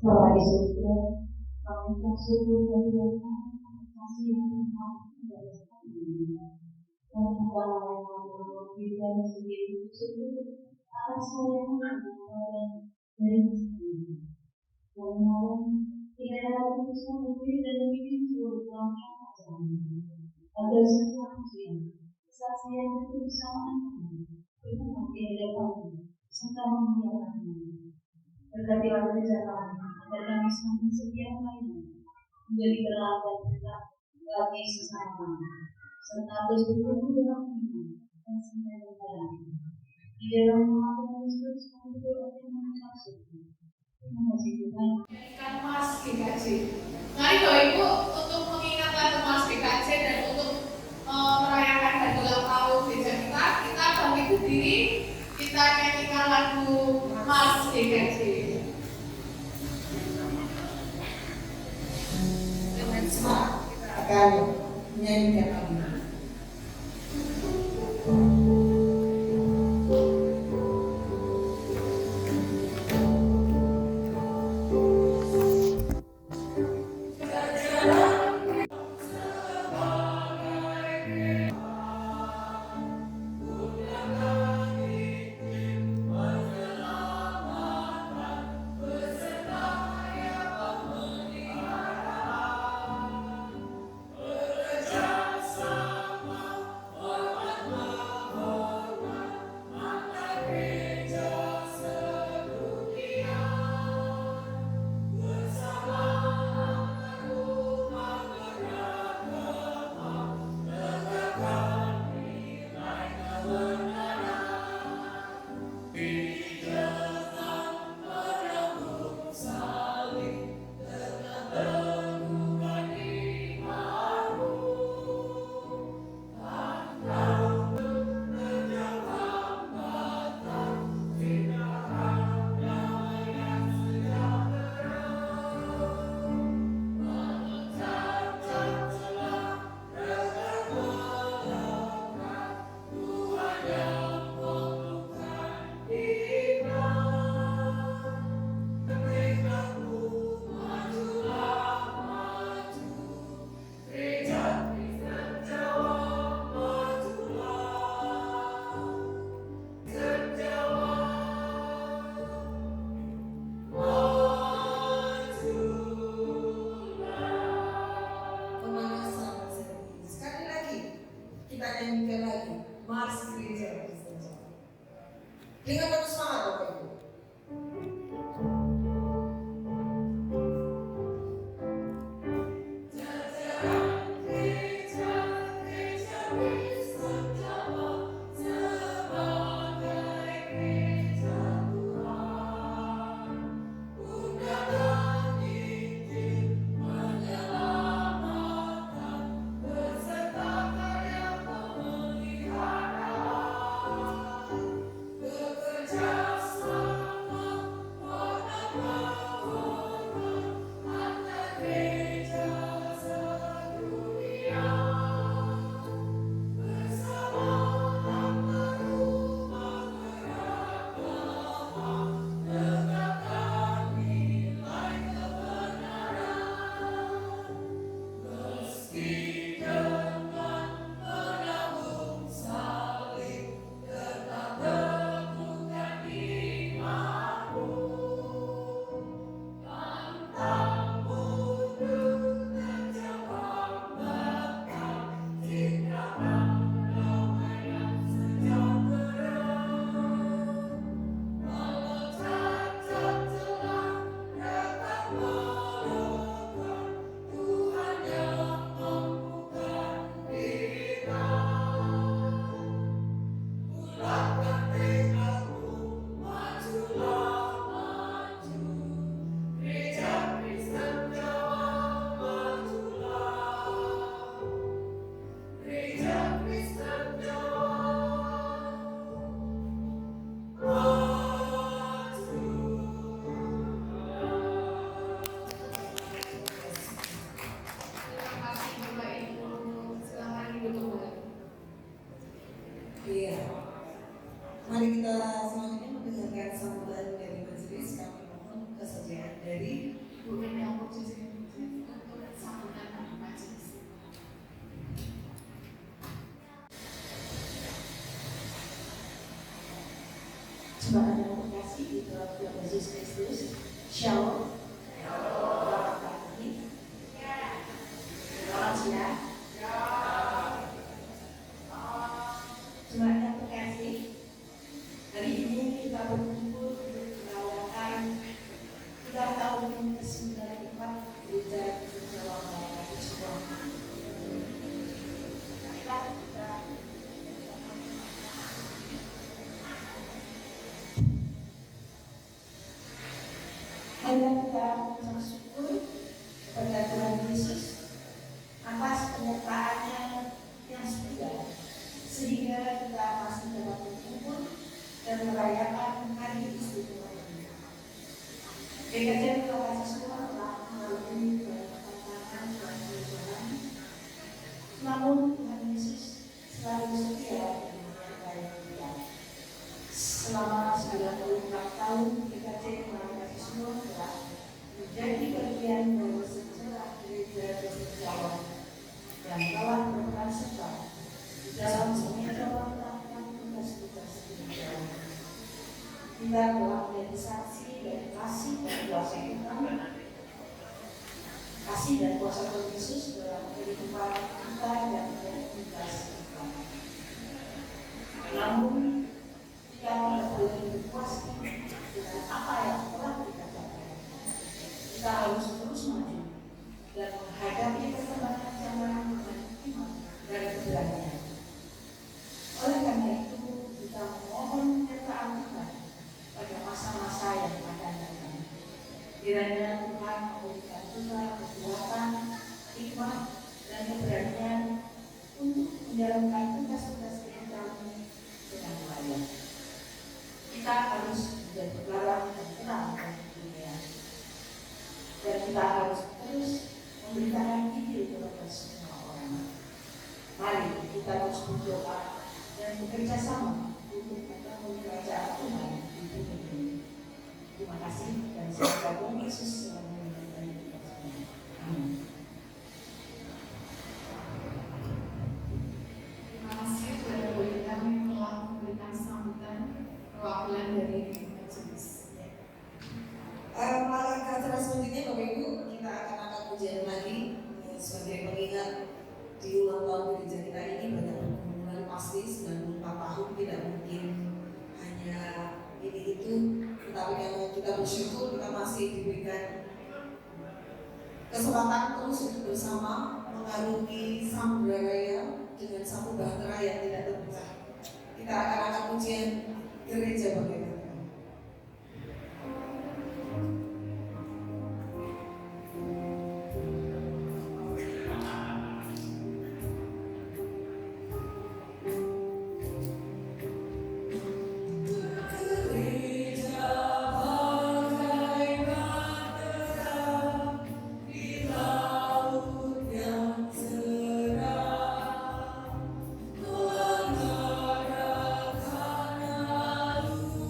Bapak di surga, kami bersyukur dan kasih yang dari kami. Dan Allah yang bisa sendiri bersyukur atas sayang dan dari kami. Dan malam tidak dapat bisa berdiri dan bikin seluruh langkah kami. Agar semua kesaksian dan kebersamaan kami kita makin dekat serta memuliakan. Berkatilah kerja kami agar kami semakin setia melayani, menjadi berlaku tetap bagi sesama, serta terus bertumbuh dalam iman dan cinta kepada di dalam nama Tuhan Yesus kami berdoa dan mengucapkan terima kasih Tuhan. Ikan Mas GKJ. Mari Bapak Ibu untuk mengingat lagu Mas GKJ dan untuk merayakan hari ulang tahun gereja kita bangkit berdiri, kita nyanyikan lagu Mas GKJ. Dengan semangat kita akan menyanyikan lagu. Bekerja Jemaat yang terkasih di dalam Tuhan Yesus Kristus, Shalom. Selamat pagi. Selamat siang. Jemaat yang terkasih, hari ini kita berkumpul untuk merayakan ulang tahun ke-94 Gereja Kristen Jawa Barat Semua. Marilah kita mengucap syukur kepada Tuhan Yesus atas penyertaannya yang setia, sehingga kita masih dapat berkumpul dan merayakan hari istimewa ini. GKJ terima kasih semua telah melalui banyak tantangan dan perubahan. Namun Tuhan Yesus selalu setia dan menyertai kita. Selama 94 tahun GKJ terima kasih semua telah menjadi bagian dari sejarah Gereja Kristen Jawa yang telah berperan serta di dalam menjalankan tugas-tugas gereja. Kita telah menjadi saksi dan kasih dan kuasa Tuhan, kasih dan kuasa Tuhan Yesus dalam kehidupan kita dan tugas kita. Namun kita tidak boleh berpuas dengan apa yang telah kita capai. Kita harus terus maju dan menghadapi perkembangan zaman dengan iman dan keberanian. Oleh karena itu, kita memohon penyertaan Tuhan pada masa-masa yang akan datang. Kiranya Tuhan memberikan kita kekuatan, hikmat, dan keberanian untuk menjalankan tugas-tugas kita dengan layak. Kita harus menjadi garam dan terang bagi dunia. Dan kita harus terus memberitakan Injil kepada semua orang. Mari kita terus berdoa dan bekerja sama untuk membangun kerajaan Tuhan di bumi ini. Terima kasih dan semoga Tuhan Yesus selalu memberkati kita semua. Amin. Terima kasih kepada Pendeta yang telah memberikan sambutan perwakilan dari majelis. Langkah selanjutnya Bapak Ibu, kita akan angkat pujian lagi sebagai pengingat di ulang tahun gereja kita ini banyak pergumulan pasti 94 tahun tidak mungkin hanya ini itu, tetapi kalau kita bersyukur kita masih diberikan kesempatan terus untuk bersama mengarungi samudera raya dengan satu bahtera yang tidak terpecah. Kita akan angkat pujian gereja bagaimana.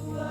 Luar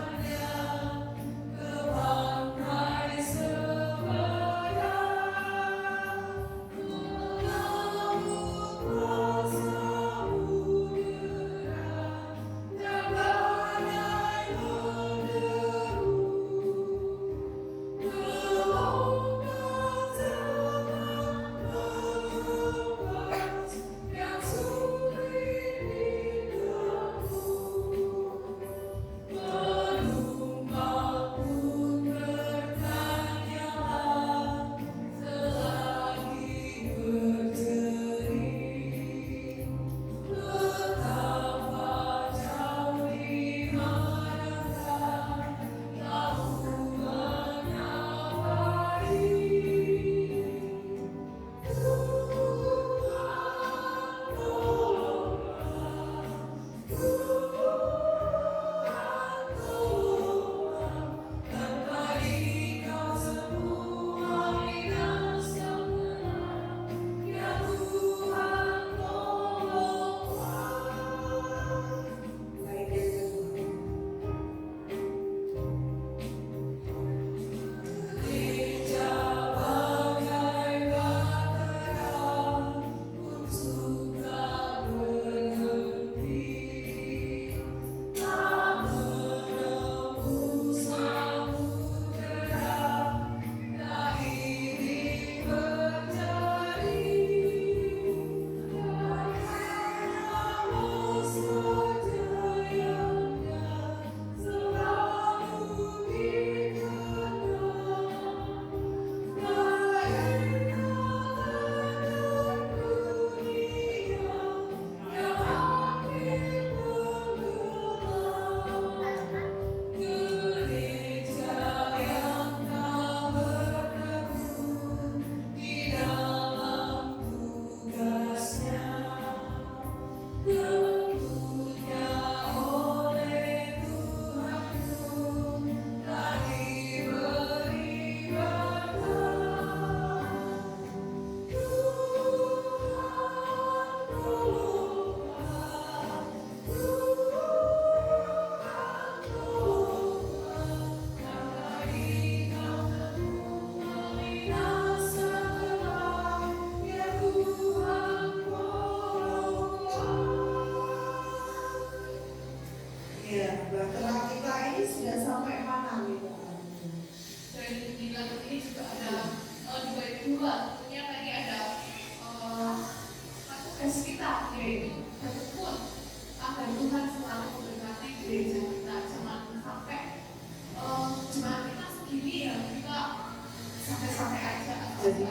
sampai aja. Jadi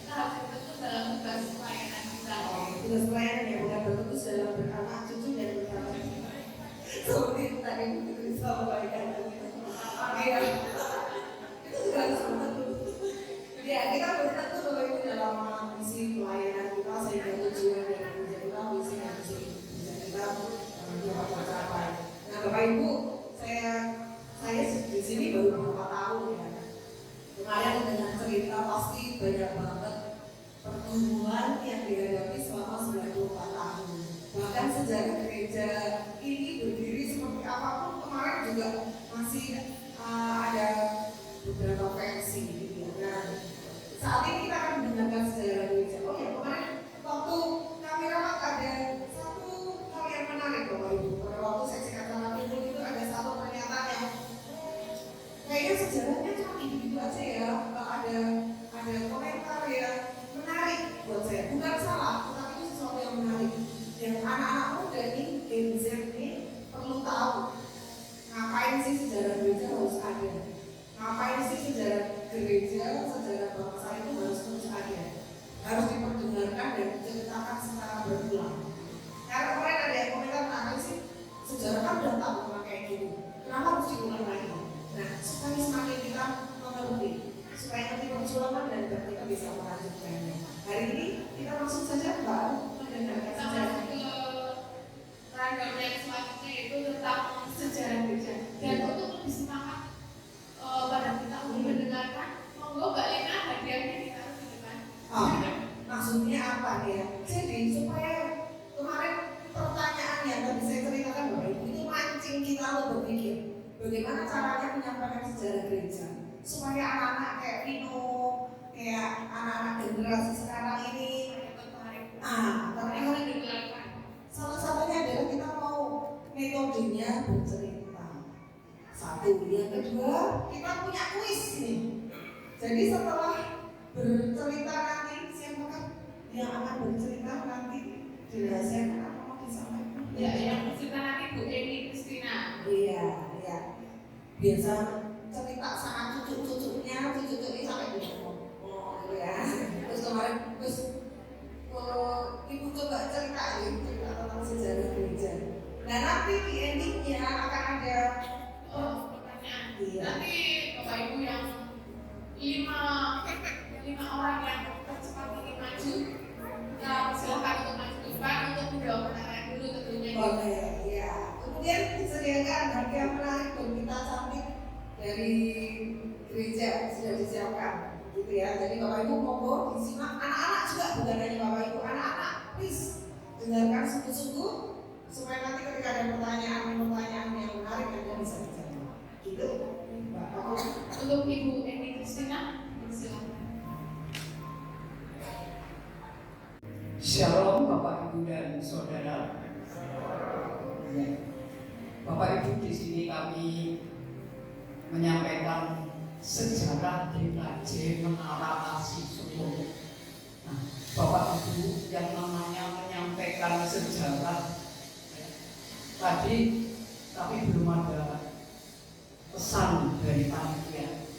Tahap tertentu dalam tugas pelayanan kita. tugas pelayanan yang bukan berfokus dalam beranak cucu dan berkata seperti itu tadi itu disampaikan. Iya, itu juga harus bertentu. Ya, kita bertentu bahwa itu dalam misi pelayanan kita sehingga tujuan dan kerja kita, misi dan misi kita dapat tercapai. Nah, Bapak Ibu, saya di sini baru beberapa tahun ya. Kemarin dengan cerita pasti banyak banget pertumbuhan yang dihadapi selama 94 tahun. Bahkan sejarah gereja ini berdiri seperti apapun kemarin juga masih ada beberapa versi gitu ya. Nah, saat ini kita akan mendengarkan sejarah gereja. Oh ya, kemarin waktu kami rapat ada satu hal yang menarik Bapak Ibu. Pada waktu seksi acara kumpul itu ada satu pernyataan yang kayaknya sejarahnya cuma gitu aja ya. Ada komentar yang menarik buat saya. Bukan salah, tetapi itu sesuatu yang menarik. Yang anak-anak muda ini, Gen Z ini perlu tahu ngapain sih sejarah gereja harus ada. Ngapain sih sejarah gereja, sejarah bangsa itu harus terus ada. Harus diperdengarkan dan diceritakan secara berulang. Karena kemarin ada yang komentar, nah sih sejarah kan udah tahu memang kayak gini. Kenapa harus diulang lagi? Nah, supaya semakin kita mengerti, supaya nanti perjuangan dan kita bisa melanjutkannya. Hari ini kita langsung saja Mbak mendengarkan Kita sejarah. masuk ke rangkaian yang selanjutnya itu tentang sejarah gereja. Dan untuk lebih semangat pada kita untuk mendengarkan, monggo Mbak Lina hadiahnya ditaruh di depan. Maksudnya apa ya? Jadi supaya kemarin pertanyaan yang tadi saya ceritakan Bapak Ibu itu mancing kita untuk berpikir bagaimana caranya menyampaikan sejarah gereja supaya anak-anak kayak Vino, kayak anak-anak generasi sekarang ini tertarik digelarkan. Salah satunya adalah kita mau metodenya bercerita. Satu, yang kedua kita punya kuis nih. Jadi setelah bercerita nanti siapakah yang akan bercerita nanti dirahasiakan apa mau disampaikan? Ya, yang bercerita nanti Bu Eni Kristina. Iya. Biasa cerita saat cucu-cucunya sampai di gitu ya. Terus kemarin ibu coba cerita tentang sejarah gereja. Nah nanti di endingnya akan ada Pertanyaan. Iya. Nanti Bapak Ibu yang lima orang yang tercepat ingin maju, kita silakan untuk maju ke depan untuk menjawab pertanyaan dulu tentunya. Oke, ya. Kemudian disediakan hadiah menarik dan kita cantik dari gereja sudah disiapkan, gitu ya. Jadi Bapak Ibu monggo disimak. Anak-anak juga bukan hanya Bapak Ibu, anak-anak please dengarkan sungguh-sungguh supaya nanti ketika ada pertanyaan yang menarik Anda bisa dijawab. Gitu, Mbak. Untuk Ibu Eni Kristina, silakan. Shalom Bapak Ibu dan Saudara. Bapak Ibu, di sini kami menyampaikan sejarah GKJ Menara Kasih Solo. Nah, Bapak Ibu yang namanya menyampaikan sejarah tadi, tapi belum ada pesan dari panitia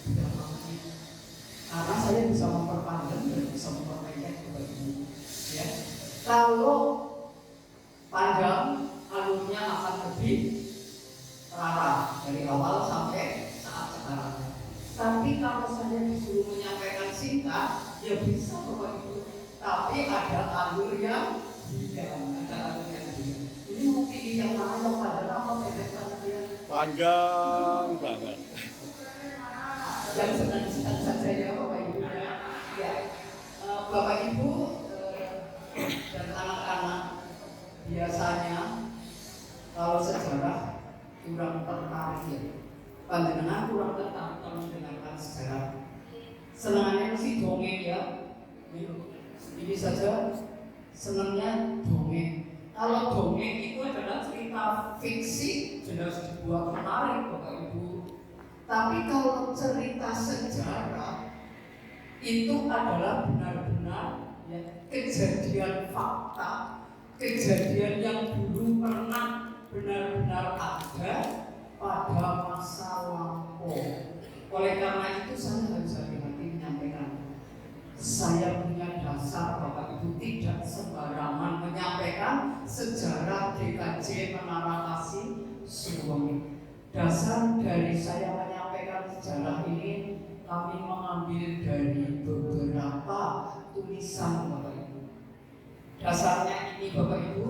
karena saya bisa memperpanjang dan bisa memperpendek Bapak Ibu. Ya, kalau panjang alurnya akan lebih terarah dari awal sampai saat sekarang. Tapi kalau saya disuruh menyampaikan singkat, ya bisa Bapak Ibu. Tapi ada alur yang tidak, Ini mungkin yang mana yang padahal apa pendek saja. Panjang banget. Yang senang-senang saja ya Bapak Ibu. Ya, Bapak Ibu dan anak-anak biasanya kalau sejarah kurang tertarik ya. Panjenengan kurang tertarik kalau mendengarkan sejarah. Senangannya mesti dongeng ya. Ini saja senangnya dongeng. Kalau dongeng itu adalah cerita fiksi, jelas dibuat menarik Bapak Ibu. Tapi kalau cerita sejarah itu adalah benar-benar ya, kejadian fakta, kejadian yang dulu pernah benar-benar ada pada masa lampau. Oleh karena itu saya harus hati-hati menyampaikan sejarah ini kami mengambil dari beberapa tulisan Bapak Ibu. Dasarnya ini Bapak Ibu,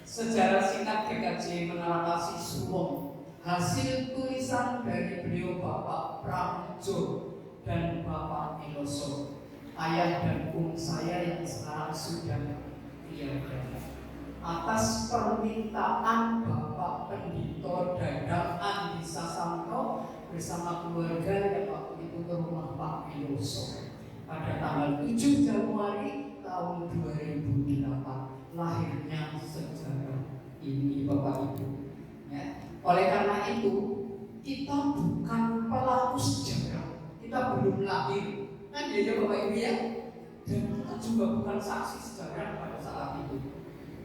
sejarah singkat GKJ Menara Kasih Sulong, hasil tulisan dari beliau Bapak Pramujo dan Bapak Miloso, ayah dan saya yang sekarang sudah tiada. Atas permintaan Bapak Pendito Dadang Andi Sasanto bersama keluarga yang waktu itu ke rumah Pak Miloso pada tanggal 7 Januari tahun 2008 lahirnya sejarah ini Bapak Ibu. Ya. Oleh karena itu kita bukan pelaku sejarah, kita belum lahir, kan ya Bapak Ibu ya, dan kita juga bukan saksi sejarah pada saat itu.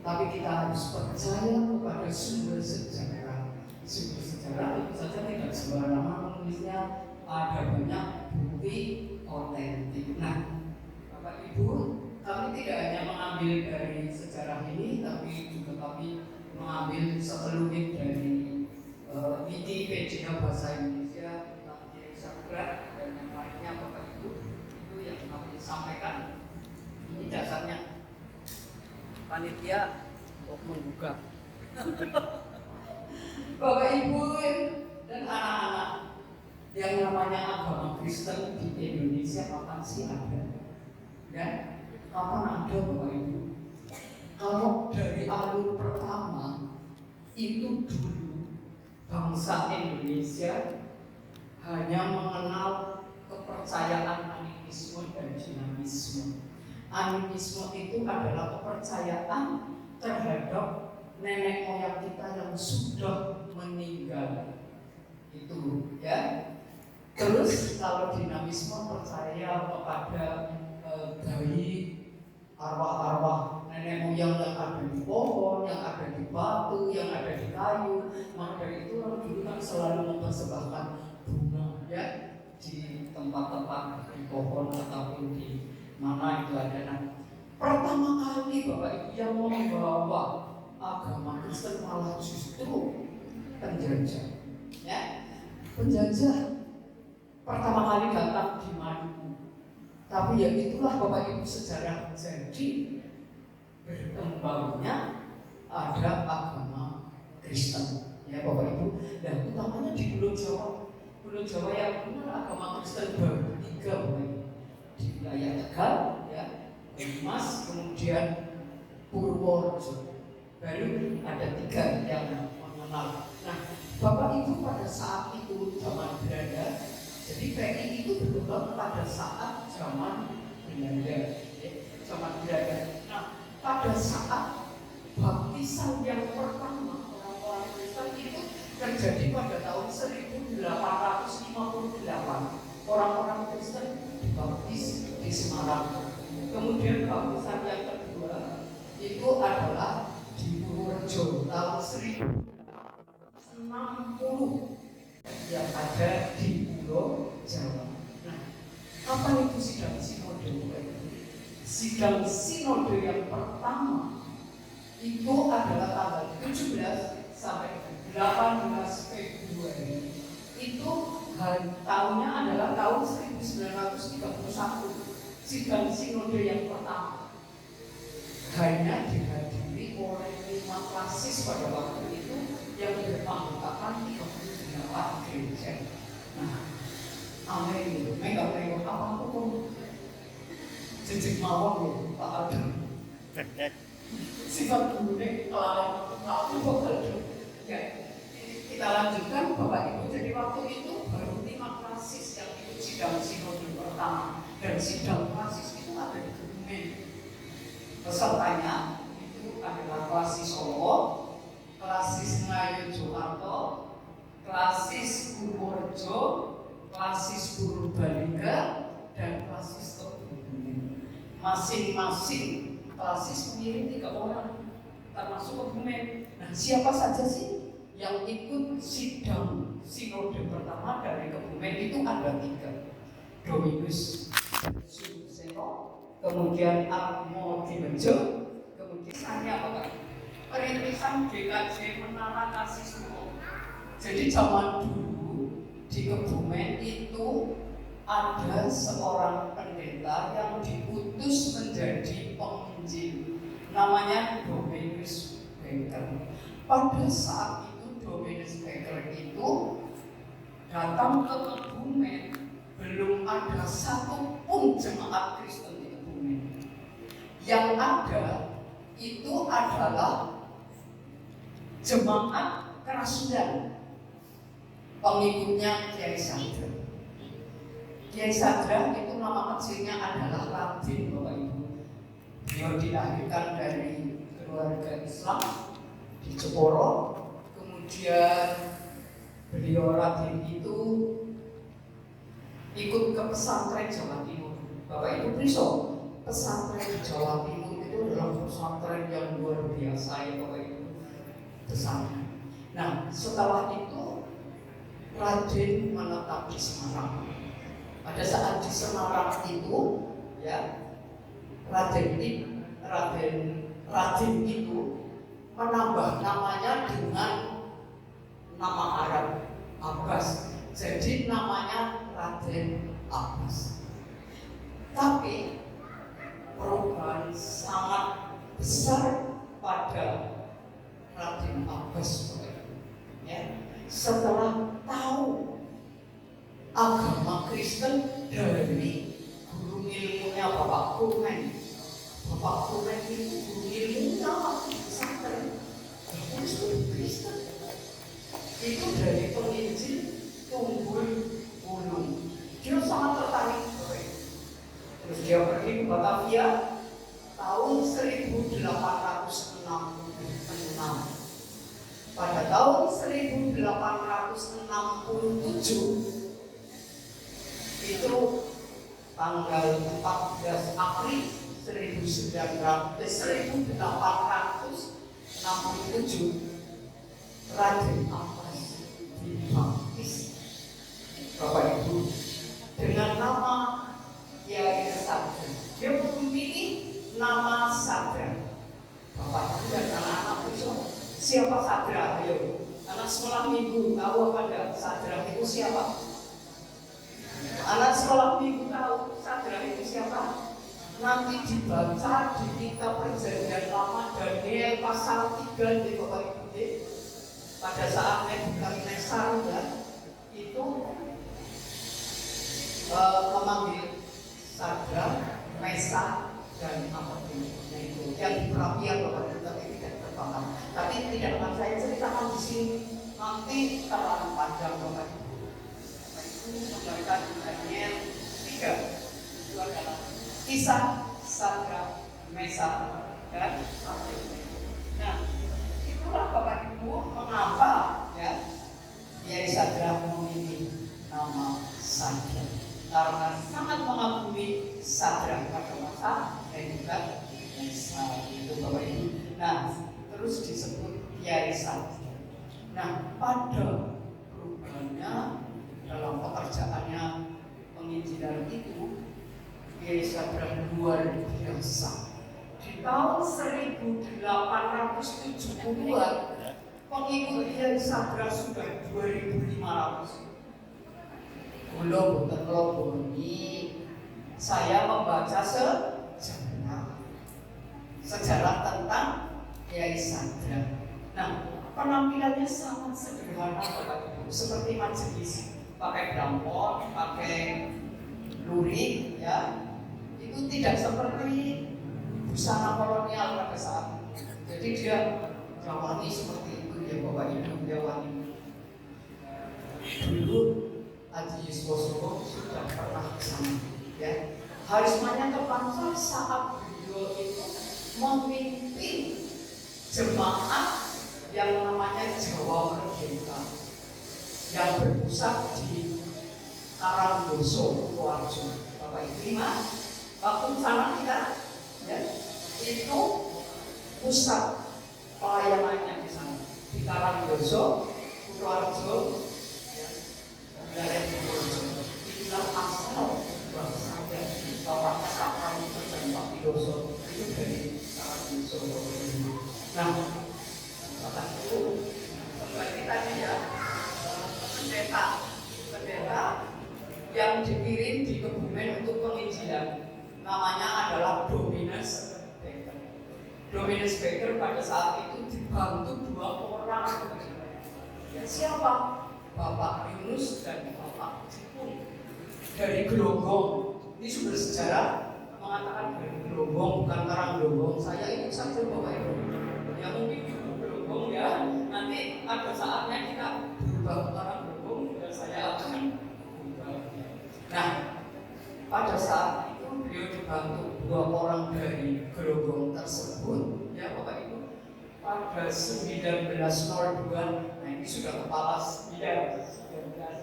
Tapi kita harus percaya kepada sumber sejarah. Sumber sejarah itu saja tidak sembarangan menulisnya, ada banyak bukti otentik. Nah, Bapak Ibu, kami tidak hanya mengambil dari sejarah ini, tapi juga kami mengambil sekelumit dari Wikipedia Bahasa Indonesia, Latin Sakra, dan yang lainnya Bapak Ibu. Itu yang kami sampaikan. Ini dasarnya. Panitia membuka. Bapak Ibu dan anak-anak, yang namanya agama Kristen di Indonesia kapan sih ada? Ya, kapan ada Bapak Ibu? Kalau dari alur pertama itu dulu bangsa Indonesia hanya mengenal kepercayaan animisme dan dinamisme. Animisme itu adalah kepercayaan terhadap nenek moyang kita yang sudah meninggal. Itu ya. Terus kalau dinamisme percaya kepada bayi, arwah-arwah nenek moyang yang ada di pohon, yang ada di batu, yang ada di kayu. Maka dari itu orang dulu kan selalu mempersembahkan bunga ya di tempat-tempat di pohon ataupun di mana itu ada. Nah, pertama kali Bapak Ibu yang membawa agama Kristen malah justru penjajah. Ya, penjajah pertama kali datang di Maluku. Tapi ya itulah Bapak Ibu sejarah jadi berkembangnya ada agama Kristen. Ya Bapak Ibu, dan utamanya di Pulau Jawa. Pulau Jawa yang benar agama Kristen baru 3 Bapak Ibu. Di wilayah Tegal, ya, Mas, kemudian Purworejo, baru ada 3 yang mengenal. Nah, Bapak Ibu pada saat itu zaman Belanda, jadi PKI itu berkembang pada saat zaman Belanda, ya, zaman Belanda. Nah, pada saat baptisan yang pertama orang-orang Kristen itu terjadi pada tahun 1858. Orang-orang Kristen dibaptis di Semarang. Kemudian baptisan yang kedua itu adalah di Purworejo tahun 1060 yang ada di Pulau Jawa. Nah, apa itu sidang sinode? Sidang sinode yang pertama itu adalah tanggal 17 sampai 18 Februari. Itu tahunnya adalah tahun 1931. Sidang sinode yang pertama hanya dihadiri oleh 5 klasis pada waktu itu yang beranggotakan 38 gereja. Nah, aneh itu, megah-megah apa pun jejak mawon loh, Pak Adam. Sifat gurunya kelalaian aku bakal ya. Kita lanjutkan Bapak Ibu. Jadi waktu itu baru 5 klasis yang ikut sidang sinode pertama, dan sidang klasis itu ada di Kebumen. Pesertanya itu adalah klasis Solo, klasis Ngayu Jokarto, klasis Purworejo, klasis Purbalingga, dan klasis Kebumen. Masing-masing klasis mengirim 3 orang, termasuk Kebumen. Nah, siapa saja sih yang ikut sidang sinode pertama dari Kebumen? Itu ada 3. Dominus Suseno, kemudian Atmo Dimejo, kemudian saya Bapak. Perintisan GKJ Menara Kasih Sulong. Jadi zaman dulu di Kebumen itu ada seorang pendeta yang diutus menjadi penginjil, namanya Dominus Baker. Pada saat itu Dominus Baker itu datang ke Kebumen, belum ada satu pun jemaat Kristen di Kebumen. Yang ada itu adalah jemaat kerasulan, pengikutnya Kiai Sadra. Kiai Sadra itu nama kecilnya adalah Radin, Bapak Ibu. Beliau dilahirkan dari keluarga Islam di Jeporo. Kemudian beliau Radin itu ikut ke pesantren Jawa Timur. Bapak Ibu Priso, pesantren di Jawa Timur itu adalah pesantren yang luar biasa ya Bapak Ibu. Pesantren. Nah, setelah itu Radin menetap di Semarang. Pada saat di Semarang itu, ya, Radin itu menambah namanya dengan nama Arab Abbas. Jadi namanya Raden Abbas. Tapi perubahan sangat besar pada Raden Abbas, ya, setelah tahu agama Kristen dari guru ilmunya Bapak Komen. Bapak Komen itu guru ilmunya waktu pesantren, Kristen. Itu dari penginjil Tunggul Wulung. Dia sangat tertarik. Terus dia pergi ke Batavia tahun 1866. Pada tahun 1867 itu tanggal 14 April 1867 Raden Abbas dibaptis, Bapak Ibu, dengan nama Kiai Sadra. Dia memilih nama Sadra. Bapak Ibu dan anak-anak itu, siapa Sadra? Ayo, anak sekolah minggu tahu apa enggak? Sadra itu siapa? Anak sekolah minggu tahu Sadra itu siapa? Nanti dibaca di kitab Perjanjian Lama Daniel pasal 3 di Bapak Ibu. Pada saat Nebukadnezar itu memanggil Sadra, Mesak dan Abednego. Itu yang di perapian Bapak Ibu, tapi tidak terbakar. Tapi tidak akan saya ceritakan di sini. Nanti terlalu panjang Bapak Ibu. Membaca Daniel 3 itu adalah kisah Sadra, Mesak dan Abednego. Nah, itulah Bapak Ibu mengapa ya Kiai Sadra memilih nama Sadra, karena sangat mengagumi Sadra pada masa dan juga Mesak itu Bapak Ibu. Nah, terus disebut Kiai Sadra. Nah, pada perubahannya dalam pekerjaannya penginjilan itu, Kiai Sadra luar biasa. Di tahun 1872 pengikut Kiai Sadra sudah 2.500. Belum ini saya membaca sejarah tentang Kiai Sadra. Nah, penampilannya sangat sederhana Bapak Ibu, seperti majelis, pakai dampot, pakai lurik, ya. Itu tidak seperti busana kolonial pada saat itu. Jadi dia jawani seperti itu ya Bapak Ibu, jawani. Dulu Haji Yuswoso sudah pernah ke sana, ya. Harismanya terpancar saat beliau itu memimpin jemaat yang namanya Jawa Merdeka yang berpusat di Karangdoso, Purworejo. Bapak Ibu, waktu sana kita, ya, itu pusat pelayanannya di sana di Karangdoso, Purworejo, ya, wilayah Purworejo. Itulah asal bangsa dari Bapak Sakram dan Pak Widoso itu dari Karangdoso. Nah, Bapak Ibu, kembali tadi ya, pendeta yang dikirim di Kebumen untuk penginjilan. Namanya adalah Dominus Baker. Dominus Baker pada saat itu dibantu 2 orang. Ya, siapa? Bapak Yunus dan Bapak Jepun dari Gelonggong. Ini sumber sejarah mengatakan dari Gelonggong, bukan Karanggelonggong. Saya ikut saja Bapak Ibu. Ya mungkin di Gelonggong ya. Nanti ada saatnya kita berubah ke Karanggelonggong dan saya akan berubah. Nah, pada saat itu beliau dibantu 2 orang dari Gelonggong tersebut, ya Bapak Ibu. Pada 1902, nah ini sudah kepala 19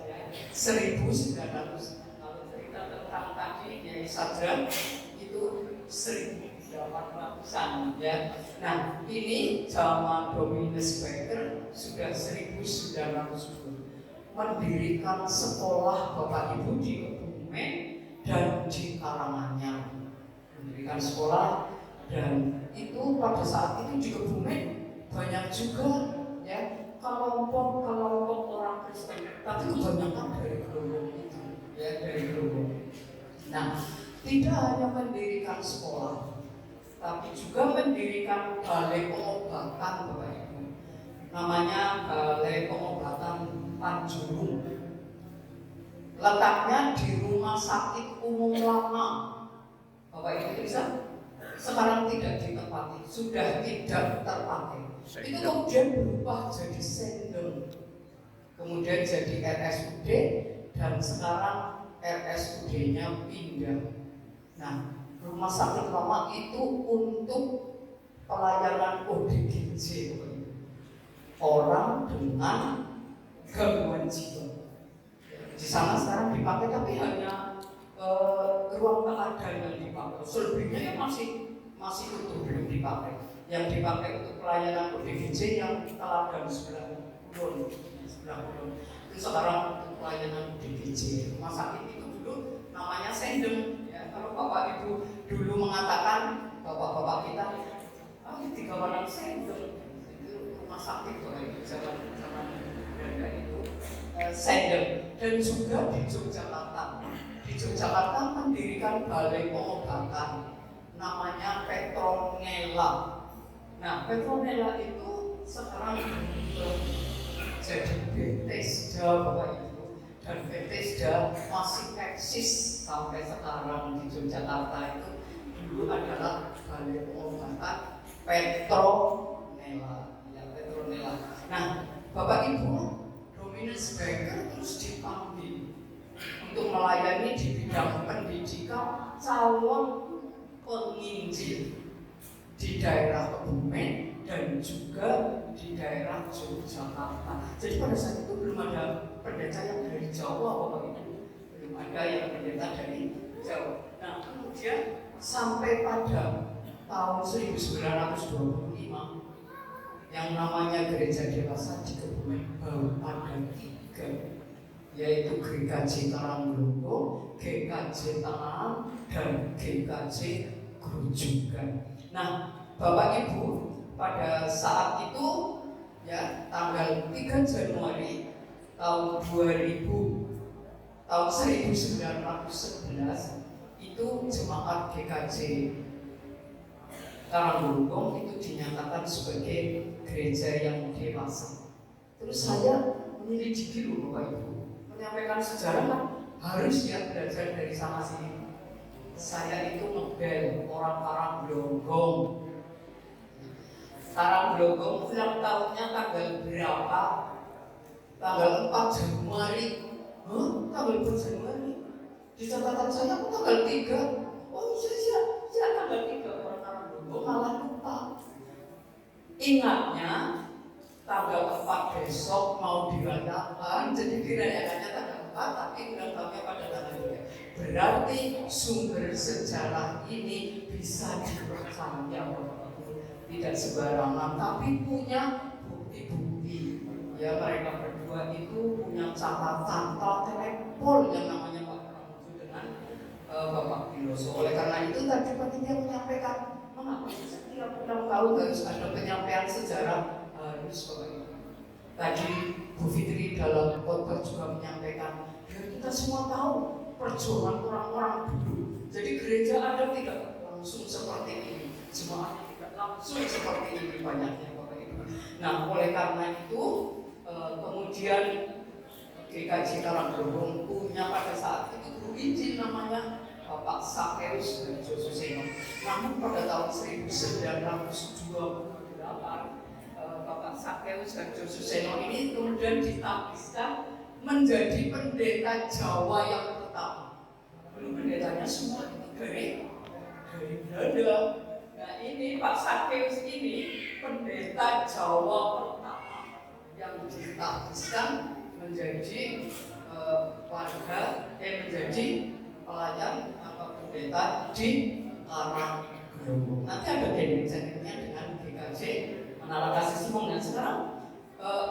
ya, 1900. Kalau cerita tentang tadi Kiai Sadran itu 1800-an ya. Nah ini zaman Dominus Baker sudah 1910 mendirikan sekolah Bapak Ibu di Kebumen dan di Karanganyar, mendirikan sekolah. Dan itu pada saat itu di Kebumen banyak juga ya kelompok orang Kristen, tapi kebanyakan dari Gelonggong itu ya, dari Gelonggong. Nah, tidak hanya mendirikan sekolah, tapi juga mendirikan balai pengobatan Bapak Ibu. Namanya Balai Pengobatan Tanjurung. Letaknya di Rumah Sakit Umum Lama. Bapak Ibu bisa? Sekarang tidak ditempati, sudah tidak terpakai. Itu kemudian berubah jadi Sendeng, kemudian jadi RSUD, dan sekarang RSUD-nya pindah. Nah, rumah sakit lama itu untuk pelayanan ODGJ, orang dengan gangguan jiwa. Di sana sekarang dipakai, tapi hanya ruang keadaan yang dipakai. Selebihnya ya masih utuh, belum dipakai. Yang dipakai untuk pelayanan ODGJ yang teladan sebelah kulon. Itu sekarang untuk pelayanan ODGJ. Rumah sakit itu dulu namanya Sendeng. Ya, kalau Bapak Ibu dulu mengatakan, bapak-bapak kita, di kawanan Sendeng itu rumah sakit itu zaman Belanda itu Sendeng. Dan juga di Yogyakarta. Di Yogyakarta mendirikan balai pengobatan namanya Petronella. Nah, Petronella itu sekarang jadi Bethesda Bapak Ibu, dan Bethesda masih eksis sampai sekarang di Yogyakarta. Itu dulu adalah balai pengobatan Petronella, ya Petronella. Nah, Bapak Ibu, Dominus Baker terus dipanggil untuk melayani di bidang pendidikan calon penginjil di daerah Kebumen dan juga di daerah Yogyakarta. Jadi pada saat itu belum ada pendeta yang dari Jawa, Bapak Ibu, belum ada yang pendeta dari Jawa. Nah, kemudian sampai pada tahun 1925 yang namanya gereja dewasa di Kebumen baru ada 3, yaitu GKJ Karanggelonggong, GKJ Tangahan, dan GKJ Grujugan. Nah, Bapak Ibu, pada saat itu ya tanggal 3 Januari tahun 1911 itu jemaat GKJ Karanggelonggong itu dinyatakan sebagai gereja yang dewasa. Terus saya menyelidiki dulu Bapak Ibu, menyampaikan sejarah kan harus ya belajar dari sana sini. Saya itu ngebel orang Karanggelonggong. Karanggelonggong ulang tahunnya tanggal berapa? Tanggal 4 Januari. Tanggal 4 Januari? Di catatan saya aku tanggal 3. Oh iya tanggal 3 orang Karanggelonggong malah lupa. Ingatnya tanggal 4 besok mau dirayakan, jadi dirayakannya tanggal 4, tapi ulang tahunnya pada tanggal 3. Berarti sumber sejarah ini bisa dipercaya, tidak sembarangan, tapi punya bukti-bukti. Ya, mereka berdua itu punya catatan telepon yang namanya Pak Pramuju dengan Bapak Biloso. Oleh karena itu tadi panitia menyampaikan, mengapa setiap ulang tahun harus ada penyampaian sejarah, harus Bapak Ibu. Tadi Bu Fitri dalam khotbah juga menyampaikan, biar kita semua tahu perjuangan orang-orang dulu. Jadi gereja ada tidak langsung seperti ini, jemaatnya tidak langsung seperti ini banyaknya Bapak Ibu. Nah, oleh karena itu kemudian GKJ Karanggerung punya pada saat itu guru Injil namanya Bapak Sakeus dan Josuseno. Namun pada tahun 1928 Bapak Sakeus dan Josuseno ini kemudian ditabiskan menjadi pendeta Jawa yang pertama. Belum pendetanya semua itu dari Belanda. Nah ini Pak Sakeus ini pendeta Jawa pertama yang ditabiskan menjadi menjadi pelayan atau pendeta di Karanggerung. Nanti ada dendeng-dendengnya dengan GKJ Menara Kasih Sumong. Dan sekarang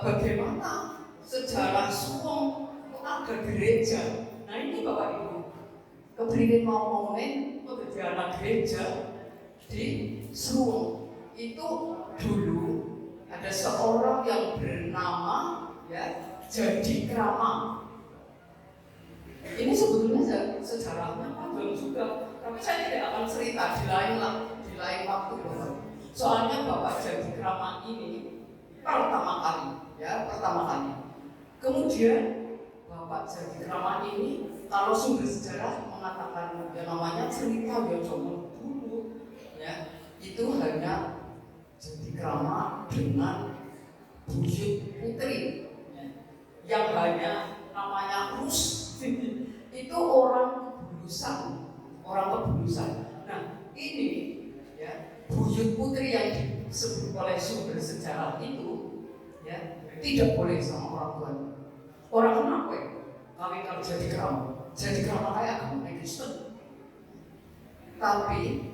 bagaimana sejarah Sumong kok ada gereja? Nah ini Bapak Ibu, kepririn mau menjadi anak gereja di Sumong. Itu dulu ada seorang yang bernama Jadi Krama. Ini sebetulnya sejarahnya panjang juga, tapi saya tidak akan cerita di lain waktu. Soalnya Bapak Jadi Krama ini pertama kali. Kemudian Bapak Jadi Krama ini, kalau sumber sejarah mengatakan namanya cerita yang zaman dulu, itu hanya Jadi Krama dengan Buyut Putri, yang hanya namanya Rus. Itu orang kebulusan. Nah ini Buyut Putri yang disebut oleh sumber sejarah itu tidak boleh sama orang tuanya. Orang kenapa ya? Kawin kalau jadi krama kayak agama Kristen. Tapi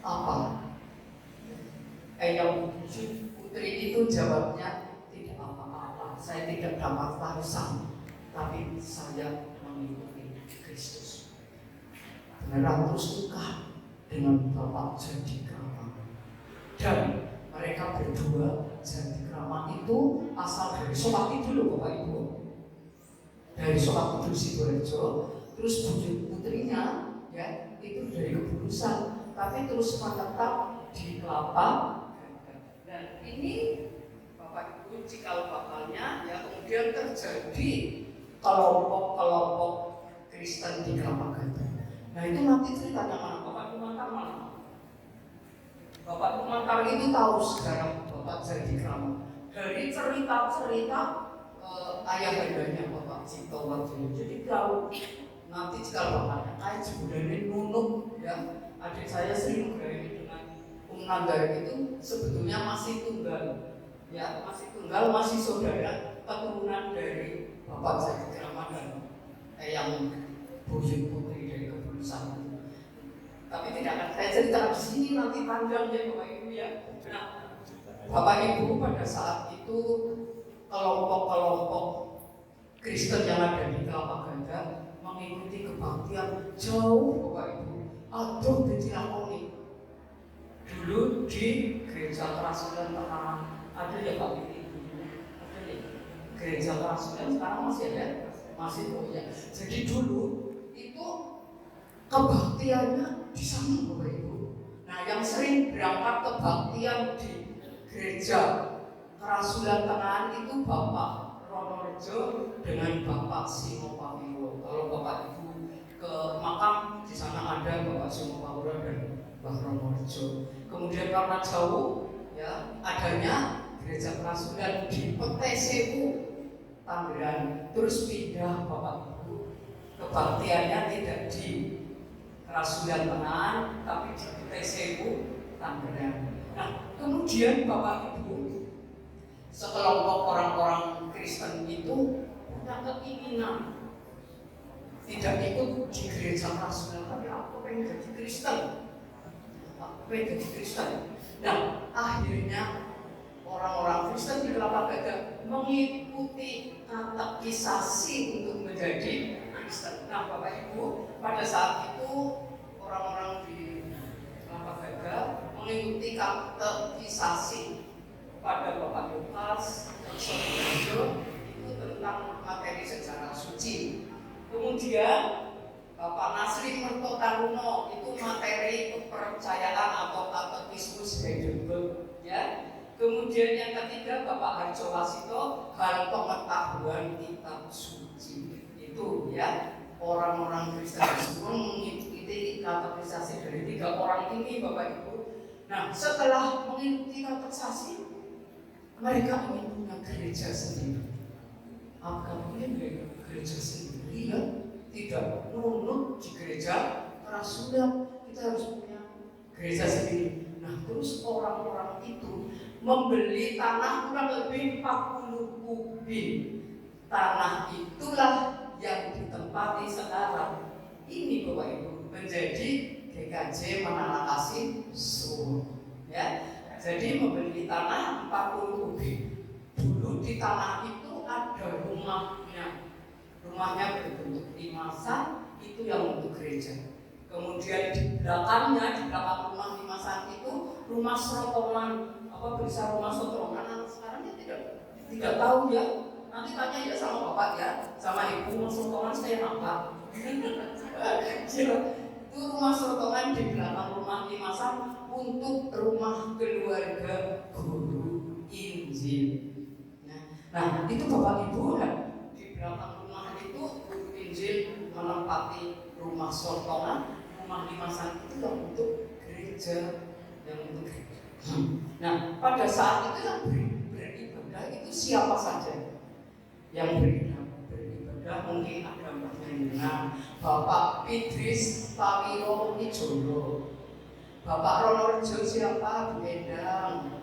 apa? Yang Buyut Putri itu jawabnya tidak apa-apa. Saya tidak dapat warisan, tapi saya mengikuti Kristus. Beneran terus suka dengan Bapak Jadi Krama. Dan mereka berdua Jadi Krama itu asal dari Sokat Kidul loh Bapak Ibu. Dari Sokat Kidul Sidoarjo. Terus Buyut Putrinya itu dari Kebulusan, tapi terus menetap di Kelapa. Dan ini Bapak Ibu cikal bakalnya kemudian terjadi kelompok-kelompok Kristen di Kelapa Gading. Nah itu nanti ceritanya mana? Bapak Kumantar mana? Bapak Kumantar itu tahu sejarah Bapak Jadi Krama dari cerita-cerita ayah bandanya Bapak Cipto Wardoyo. Jadi tahu nanti cikal bakalnya kayak sebenarnya Nunuk adik saya Sri Nugraini dengan Nandar itu sebetulnya masih tunggal. Masih saudara keturunan dari Bapak Jadi Krama dan yang Buyut Putri dari Kebulusan. Tapi tidak akan saya ceritakan di sini, nanti panjangnya Bapak Ibu Nah, Bapak Ibu pada saat itu kelompok-kelompok Kristen yang ada di Kelapa Gading mengikuti kebaktian jauh Bapak Ibu. Aduh ditilakoni. Dulu di Gereja Kerasulan Tekanan ada Pak Ibu. Ada Gereja Kerasulan sekarang masih ada, masih punya. Jadi dulu itu kebaktiannya di sana Bapak Ibu. Nah yang sering berangkat kebaktian di Gereja Kerasulan Tekanan itu Bapak Ronorejo dengan Bapak Simo Pawiro. Kalau Bapak Ibu ke makam di sana ada Bapak Simo Pawiro dan Bapak Ronorejo. Kemudian karena jauh adanya Gereja Kerasulan di PTCU Tangerang, terus pindah Bapak Ibu kebaktiannya tidak di Kerasulan Tekanan tapi di PTCU Tangerang. Nah kemudian Bapak Ibu sekelompok orang-orang Kristen itu punya keinginan tidak ikut di Gereja Kerasulan, tapi aku pengen jadi Kristen. Nah akhirnya orang-orang Kristen di Kelapa Gading mengikuti katekisasi untuk menjadi Kristen. Nah Bapak Ibu pada saat itu orang-orang di Kelapa Gading mengikuti katekisasi pada Bapak Lukas Soeharto itu tentang materi sejarah suci. Kemudian Bapak Nasri Merto Taruno itu materi kepercayaan atau katekismus Heidelberg, ya. Kemudian yang ketiga Bapak Harjo Wasito, hal pengetahuan kitab suci itu, ya. Orang-orang Kristen semua mengikuti katekisasi dari 3 orang ini, Bapak Ibu. Nah, setelah mengikuti katekisasi, mereka ingin punya gereja sendiri. Apakah mungkin gereja sendiri, ya? Tidak menurut di gereja Rasulah kita harus punya gereja sendiri. Nah, terus orang-orang itu membeli tanah kurang lebih 40 kubik. Tanah itulah yang ditempati sekarang ini, Bapak Ibu, menjadi GKJ Menara Kasih Solo, ya. Jadi membeli tanah 40 kubik. Dulu di tanah itu ada rumahnya berbentuk limasan, itu yang untuk gereja. Kemudian di belakangnya, di belakang rumah limasan itu rumah serotongan, bisa rumah serotongan. Anak sekarang tidak tahu, ya. Nanti tanya ya sama bapak, ya, sama ibu, rumah serotongan saya apa? Itu rumah serotongan di belakang rumah limasan untuk rumah keluarga guru Injil. Nah, itu Bapak Ibu, kan? Di belakang rumah itu guru Injil menempati rumah serotongan, rumah limasan itu yang untuk gereja, Nah, pada saat itu yang beribadah itu siapa saja? Yang beribadah mungkin ada Mbak Bapak Idris Pawiro Wijolo, Bapak Ronorejo siapa? Bu Endang.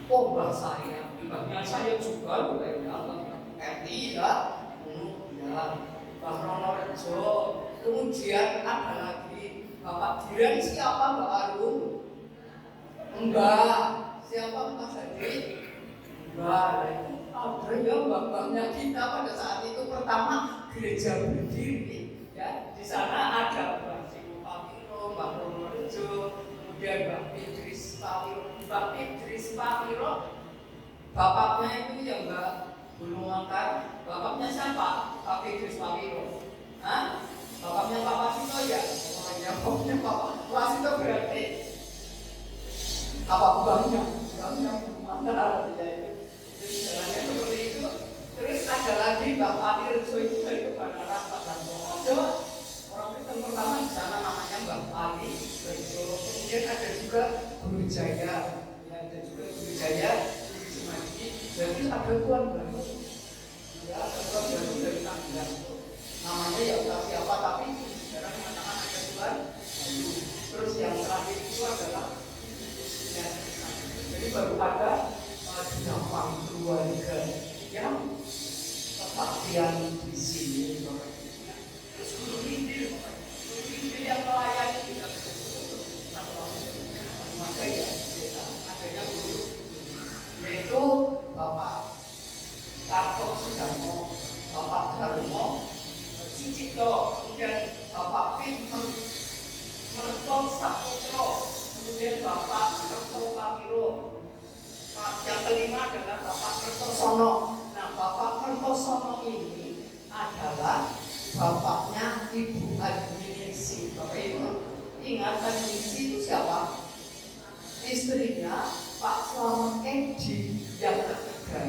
Oh, mbak saya juga, Bu Endang, Eti, ya, ya, Mbak Ronorejo. Kemudian ada lagi Bapak Diren siapa? Mbak Arum. Mbak siapa? Mbak Sadi. Mbak, ada ya mbak-mbaknya kita pada saat itu pertama gereja berdiri, ya. Di sana ada Mbak Simo Pawiro, Mbak Ronorejo, kemudian Mbak Idris Pawiro, bapaknya itu ya Mbak Gunung Angkat. Bapaknya siapa? Pak Idris Pawiro. Hah? Bapaknya Pak Wasito, ya? Oh ya, bapaknya Pak Wasito berarti apa buahnya? Buahnya mana ya itu? Jadi jalannya seperti itu. Terus ada lagi Mbak Amirjo itu dari Kebenaran Pak Santo. Ada orang Kristen pertama di sana namanya Mbak Amirjo. Kemudian ada juga Guru Jaya, ya, ada juga Guru Jaya di Cimahi. Jadi ada Tuan Baru, ya, ada Tuan Baru dari Tangerang. Namanya ya udah siapa, tapi sekarang mengatakan ada Tuan Baru. Terus yang terakhir itu adalah, ya, jadi baru ada 8 keluarga yang kebaktian di sini. Terus guru Injil yang melayani juga maka ya adanya guru, yaitu Bapak Karto Sudarmo, Bapak Darmo Sucipto, kemudian Bapak Merto Saputro, kemudian Bapak Merto Pawiro. Yang kelima adalah Bapak Kertosono. Nah, Bapak Kertosono ini adalah bapaknya Ibu Adminisi. Bapak Ibu ingat Adminisi itu siapa? Istrinya Pak Slamet Edi yang ketiga.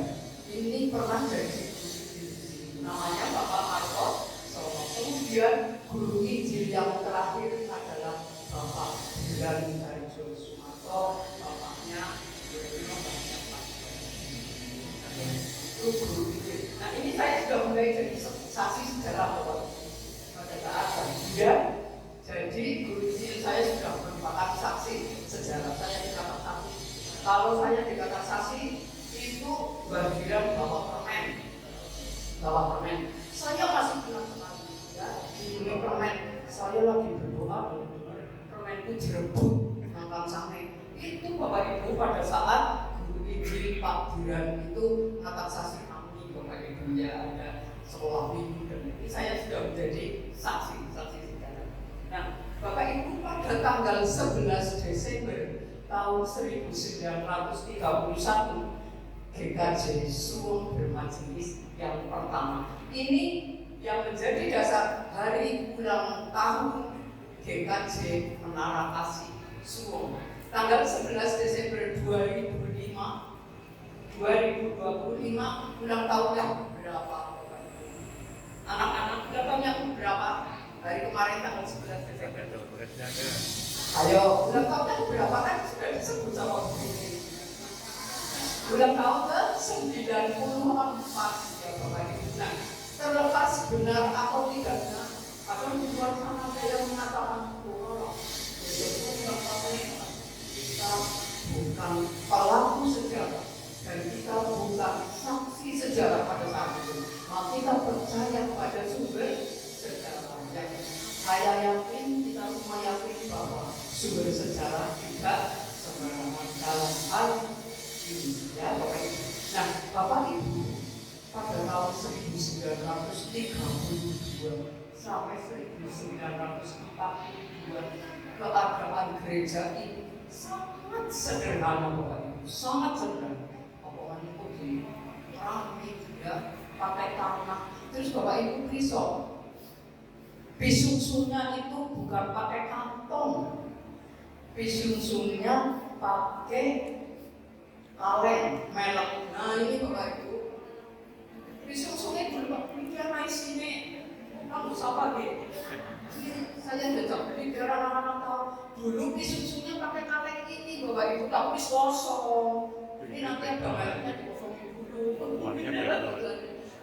Ini pernah jadi guru Injil, namanya Bapak Marto Sono. Kemudian guru Injil yang terakhir adalah Bapak Diran Harjo Sumarto, bapaknya itu guru Injil. Nah, ini saya sudah mulai jadi saksi sejarah pada saat dia jadi guru Injil. Saya sudah merupakan saksi sejarah. Saya dikatakan saksi. Kalau saya dikatakan saksi itu bagian bawa permen. Saya masih bilang sekali, ya, di dunia permen. Saya lagi berdoa, permen itu direbut makan sampai. Itu Bapak Ibu pada saat Injil Pak Diran itu atas saksi kami, Bapak Ibu, ya, ada sekolah minggu dan ini saya sudah menjadi saksi sejarah. Nah, Bapak Ibu pada tanggal 11 Desember tahun 1931 GKJ Solo bermajelis yang pertama. Ini yang menjadi dasar hari ulang tahun GKJ Menara Kasih Suwung tanggal 11 Desember 2025 ulang tahun yang berapa? Anak-anak ulang tahun yang berapa? Hari kemarin tanggal 11 Desember. Ayo, ulang tahun yang berapa kan sudah disebut sama begini. Ulang tahun ke 94 ya Bapak Ibu. Nah, terlepas benar atau tidaknya, atau di luar sana ada yang mengatakan kita bukan pelaku sejarah dan kita bukan saksi sejarah pada saat itu. Maka kita percaya pada sumber sejarah. Saya yakin, kita semua yakin bahwa sumber sejarah tidak sembarangan dalam hal ini. Ya, Bapak Ibu. Nah, Bapak Ibu, pada tahun 1932 sampai 1942 keadaan gereja ini sangat sederhana, Bapak Ibu, sangat sederhana. Pokoknya itu di keramik, ya, pakai tanah. Terus Bapak Ibu pisungsunya itu bukan pakai kantong, pisungsunya pakai kaleng melek. Nah ini Bapak Ibu, pisungsunya dulu biar naik sini, kamu siapa gitu? Saya jajak beli biar anak-anak tahu. Dulu pisungsunya pakai kaleng ini Bapak Ibu, tapi kosong. Ini nanti ada mereknya dikosongin dulu.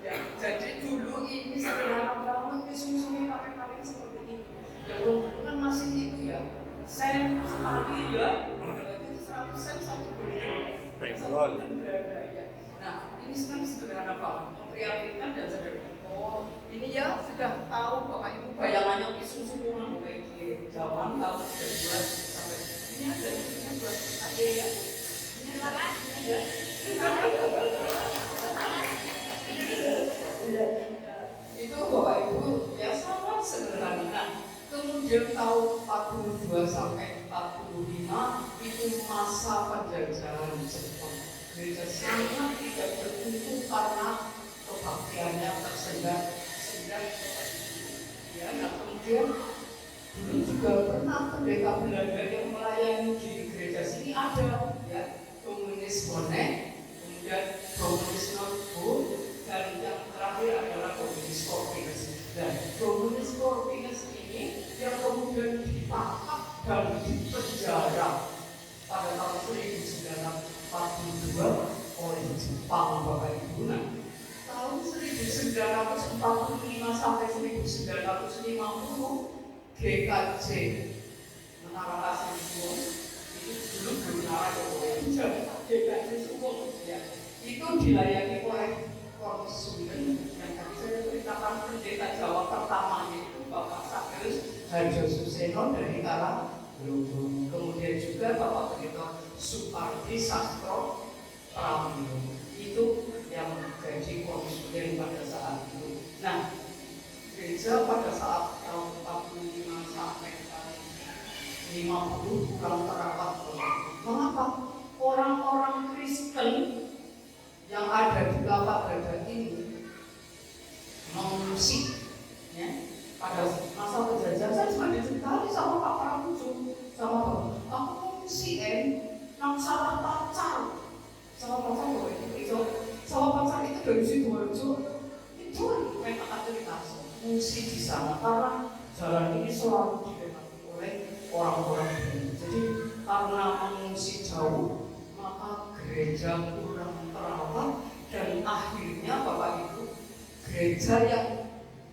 Ya, jadi dulu ini sederhana banget pisungsunya pakai kaleng seperti ini. Ya dulu kan masih itu ya, sen sekali ya, itu 100 sen satu beli. Nah, ini sekarang sederhana banget, memprihatinkan dan sederhana. Oh, ini ya sudah tahu Bapak Ibu bayangannya pisungsu memang kayak zaman tahun 12 sampai ini ada ya. Ini lah ya. Itu Bapak Ibu ya sangat sederhana. Kemudian tahun 42 sampai 45 itu masa penjajahan Jepang. Gereja sangat tidak beruntung karena kebaktiannya tersendat. Ya, nah kemudian dulu juga pernah pendeta Belanda yang melayani di gereja sini ada, ya, komunis Bonek, kemudian komunis Norbo, dan yang terakhir adalah komunis Corvinus. Dan komunis Corvinus ini yang kemudian ditangkap dan dipenjara pada tahun 1942 oleh Jepang, Bapak Ibu. Nah, tahun 1945 sampai 1950 GKJ Menara Kasih Suwung itu dulu Menara GKJ Suwung ya, itu dilayani oleh konsumen yang tadi saya ceritakan pendeta Jawa pertama itu Bapak Sakrus Harjo Suseno dari Karanglugung. Kemudian juga Bapak Pendeta Supardi Sastro Pramilo itu yang menjadi konsulen pada saat itu. Nah, gereja pada saat tahun 45 sampai 50 kurang terawat. Mengapa? Orang-orang Kristen yang ada di Kelapa Gading ini mengungsi, ya, pada masa penjajahan. Saya cuma diceritakan sama Pak Pramujo, sama Bapak, aku mengungsi nang salah pacar, sama pacar itu, sama pacar itu dari Sidoarjo, itu memang aktivitas mengungsi di sana karena jalan ini selalu dilewati oleh orang-orang ini. Jadi karena mengungsi jauh, maka gereja kurang terawat dan akhirnya Bapak Ibu, gereja yang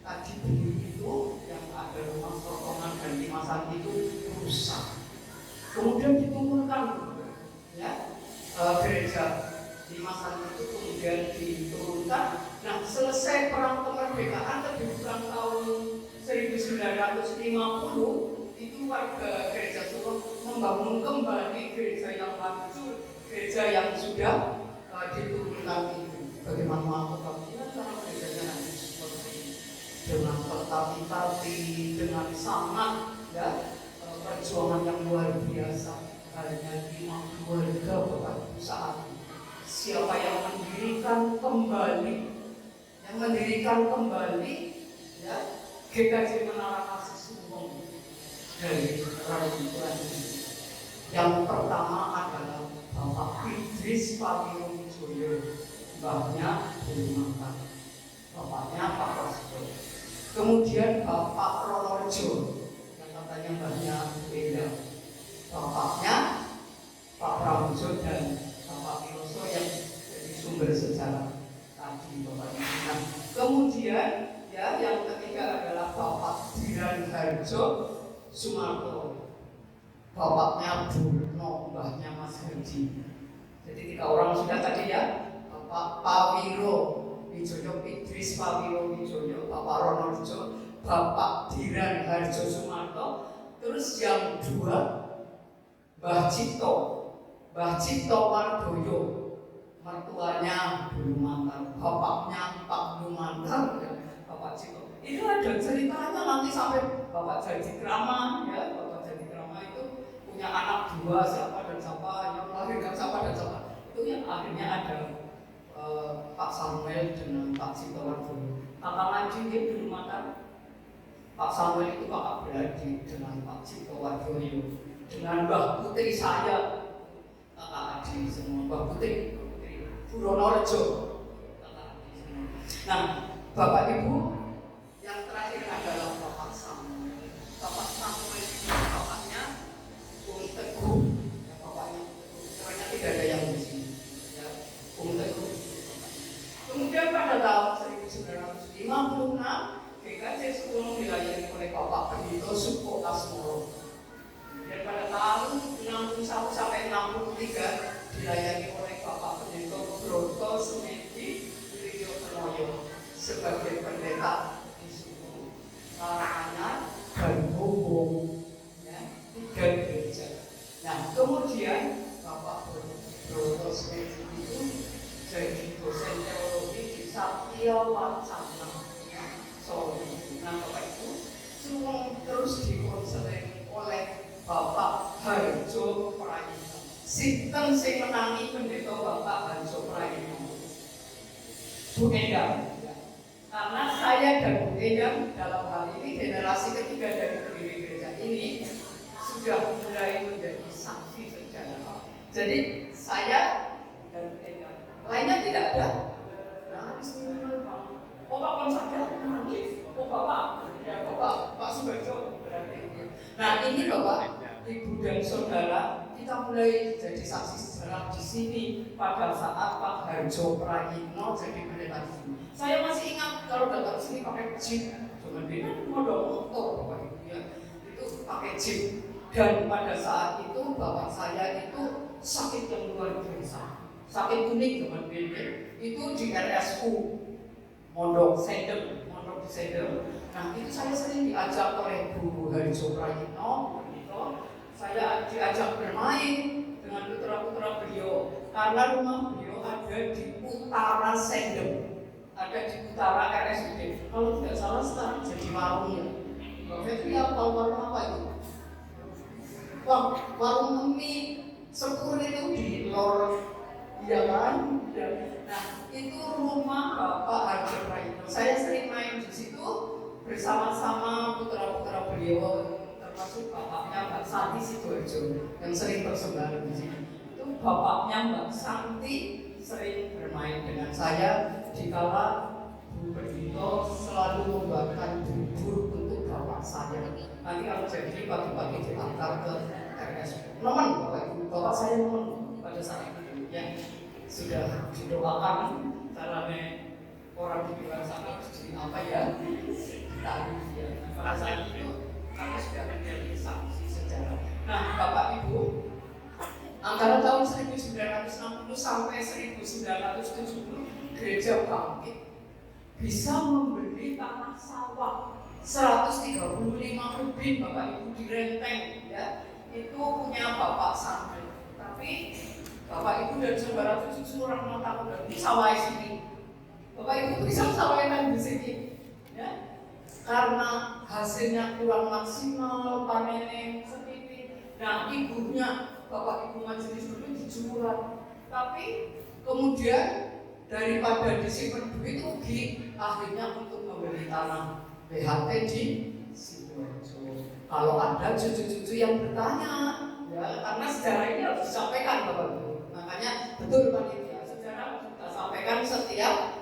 tadi dulu itu yang ada rumah potongan dan limasan itu rusak. Kemudian diturunkan, ya, gereja limasan itu kemudian diturunkan. Nah, selesai perang kemerdekaan lebih kurang tahun 1950 itu warga gereja Suwung membangun kembali gereja yang hancur, gereja yang sudah diturunkan itu. Bagaimana melakukannya? Cara gerejanya hancur seperti ini, dengan bertati-tati, dengan sangat, ya, perjuangan yang luar biasa. Hanya 5 keluarga Bapak Ibu saat ini. Siapa yang mendirikan kembali GKJ Menara Kasih Sumbang dari orang tuanya. Yang pertama adalah Bapak Idris Pawiro Wijoyo, mbahnya Bulu Mangkat, bapaknya Pak Prasetyo. Kemudian Bapak Ronorejo, yang katanya mbahnya Beda, bapaknya Pak Pramujo dan Bapak Piroso yang jadi sumber sejarah tadi bapaknya. Nah, kemudian ya yang ketiga adalah Bapak Diran Harjo Sumarto, bapaknya Burno, mbahnya Mas Haji. Jadi 3 orang sudah tadi ya. Bapak Pawiro Wijoyo, Idris Pawiro Wijoyo, Bapak Ronorejo, Bapak Diran Harjo Sumarto. Terus yang 2 Mbah Cipto Wardoyo, mertuanya Bulu Mangkat, bapaknya Pak Bulu Mangkat, Bapak Cipto. Itu ada ceritanya nanti sampai Bapak Jadi Krama ya. Bapak Jadi Krama itu punya anak 2, siapa dan siapa, yang melahirkan siapa dan siapa. Itu yang akhirnya ada Pak Samuel dengan Pak Cipto Wardoyo. Kakak Ladi dia Bulu Mangkat. Pak Samuel itu kakak beradik dengan Pak Cipto Wardoyo. Dengan Mbah Putri saya, kakak adik semua. Mbah Putri Ronorejo, kakak adik semua. Nah, Bapak Ibu, yang terakhir adalah Bapak Samuel. Bapak Samuel itu bapaknya Bung Teguh, ya, bapaknya. Karena tidak ada yang di sini, ya, Bung Teguh. Kemudian pada tahun 1956, GKJ Suwono dilayani oleh Bapak Pendito Suko Asmoro. Dan pada tahun 61 sampai 63 dilayani oleh Bapak Pendito Broto Sumedi Wiryotonoyo sebagai pendeta di Suku Karanganyar dan Hubung, ya, 3 gereja. Nah, kemudian Bapak Broto Sumedi itu jadi dosen teologi di Satya Wacana, ya, Solo. Nah, Bapak Ibu Suwung terus dikonseling oleh Bapak Harjo Prayitno. Sinten sing menangi pendeta Bapak Harjo Prayitno? Bu Endang. Karena saya dan Bu Endang dalam hal ini generasi ketiga dari pendiri gereja ini sudah mulai menjadi saksi sejarah. Jadi saya dan Bu Endang, lainnya tidak ada. Nah, oh Pak Konsaga menangis. Oh Bapak, ya Pak Subarjo berarti. Nah ini Bapak, Ibu dan Saudara, kita mulai jadi saksi sejarah di sini pada saat Pak Harjo Prayitno jadi pendeta di sini. Saya masih ingat kalau datang sini pakai jeep, cuman beda motor Bapak Ibu ya, itu pakai jeep. Dan pada saat itu bapak saya itu sakit yang luar biasa, sakit kuning cuman beda. Itu di RSU Mondok Sedem. Nah itu saya sering diajak oleh Bu Harjo Prayitno. Saya diajak bermain dengan putra-putra beliau karena rumah beliau ada di utara Sedem, ada di utara RSUD. Kalau tidak salah sekarang jadi warung ya. Jadi ya tahu warung apa itu? Warung mie sepur itu di lor, ya kan? Nah itu rumah Bapak Harjo Prayitno. Saya sering main di situ bersama-sama putra-putra beliau, termasuk bapaknya Mbak Santi Sidoarjo yang sering persembahan di sini. Itu bapaknya Mbak Santi sering bermain dengan saya dikala Bu Pendito selalu membuatkan bubur untuk bapak saya. Nanti kalau jadi pagi-pagi diantar ke RS. Nemen Bapak Ibu, bapak saya nemen pada saat itu ya. Sudah didoakan caranya orang di luar sana jadi apa ya? Tahu ya. Pada saat itu kami sudah menjadi saksi sejarah. Nah, Bapak Ibu, antara tahun 1960 sampai 1970 gereja bangkit bisa membeli tanah sawah 135 lebih Bapak Ibu di Renteng ya. Itu punya Bapak Samuel. Tapi Bapak Ibu dan saudara cucu orang mau tahu dari sawah sini. Bapak Ibu bisa sawahkan di sini, ya? Karena hasilnya kurang maksimal, panennya sedikit. Nah, ibunya Bapak Ibu majelis dulu dijual. Tapi kemudian daripada disimpan duit rugi, akhirnya untuk membeli tanah PHT di Sidoarjo. Kalau ada cucu-cucu yang bertanya, ya karena sejarah ini harus disampaikan Bapak Ibu. Makanya betul panitia, sejarah harus kita sampaikan setiap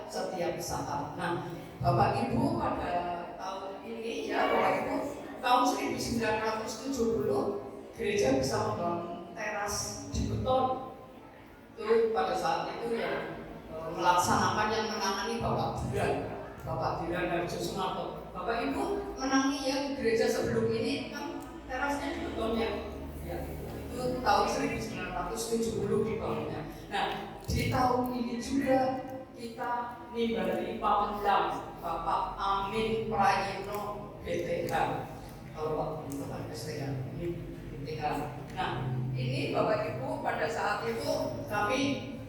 saat. Nah, Bapak Ibu pada tahun ini ya Bapak Ibu, tahun 1970 gereja bisa membangun teras di beton. Itu pada saat itu ya melaksanakan yang menangani Bapak Diran Harjo Sumarto. Bapak Ibu menangi ya gereja sebelum ini kan terasnya di beton ya. Itu tahun 1970 dibangunnya. Nah, di tahun ini juga kita nimbali pamendang Bapak Amin Prayitno BTH. Kalau waktu itu kan STH ini BTH. Nah, ini Bapak Ibu pada saat itu kami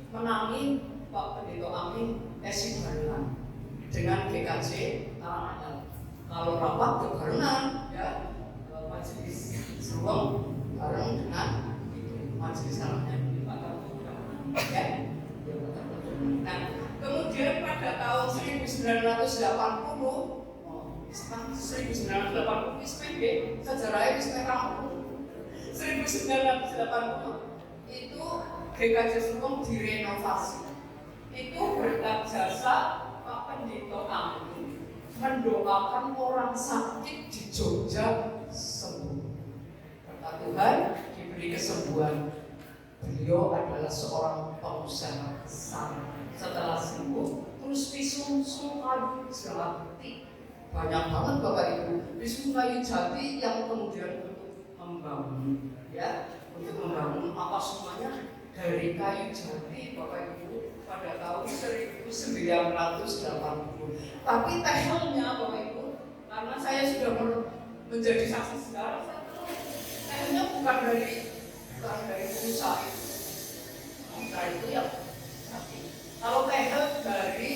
menangi Pak Pendeta Amin Esi Barunan dengan GKJ Karanganyar. Kalau rapat ke Barunan ya majelis Seruang bareng dengan itu majelis Karanganyar di ya. Nah, kemudian pada tahun 1980 SPG sejarahnya wis rampung. 1980 itu GKJ Seruang direnovasi. Itu berkat jasa Pak Pendeta Amin mendoakan orang sakit di Jogja sembuh. Berkat Tuhan diberi kesembuhan. Beliau adalah seorang pengusaha besar. Setelah sembuh, terus pisum kayu jati. Banyak banget Bapak Ibu, pisum kayu jati yang kemudian untuk membangun, ya, untuk membangun apa semuanya dari kayu jati Bapak Ibu pada tahun 1980. Tapi tehelnya Bapak Ibu, karena saya sudah menjadi saksi sejarah, tehelnya bukan dari pengusaha itu. Pengusaha itu ya jati. Kalau tehel dari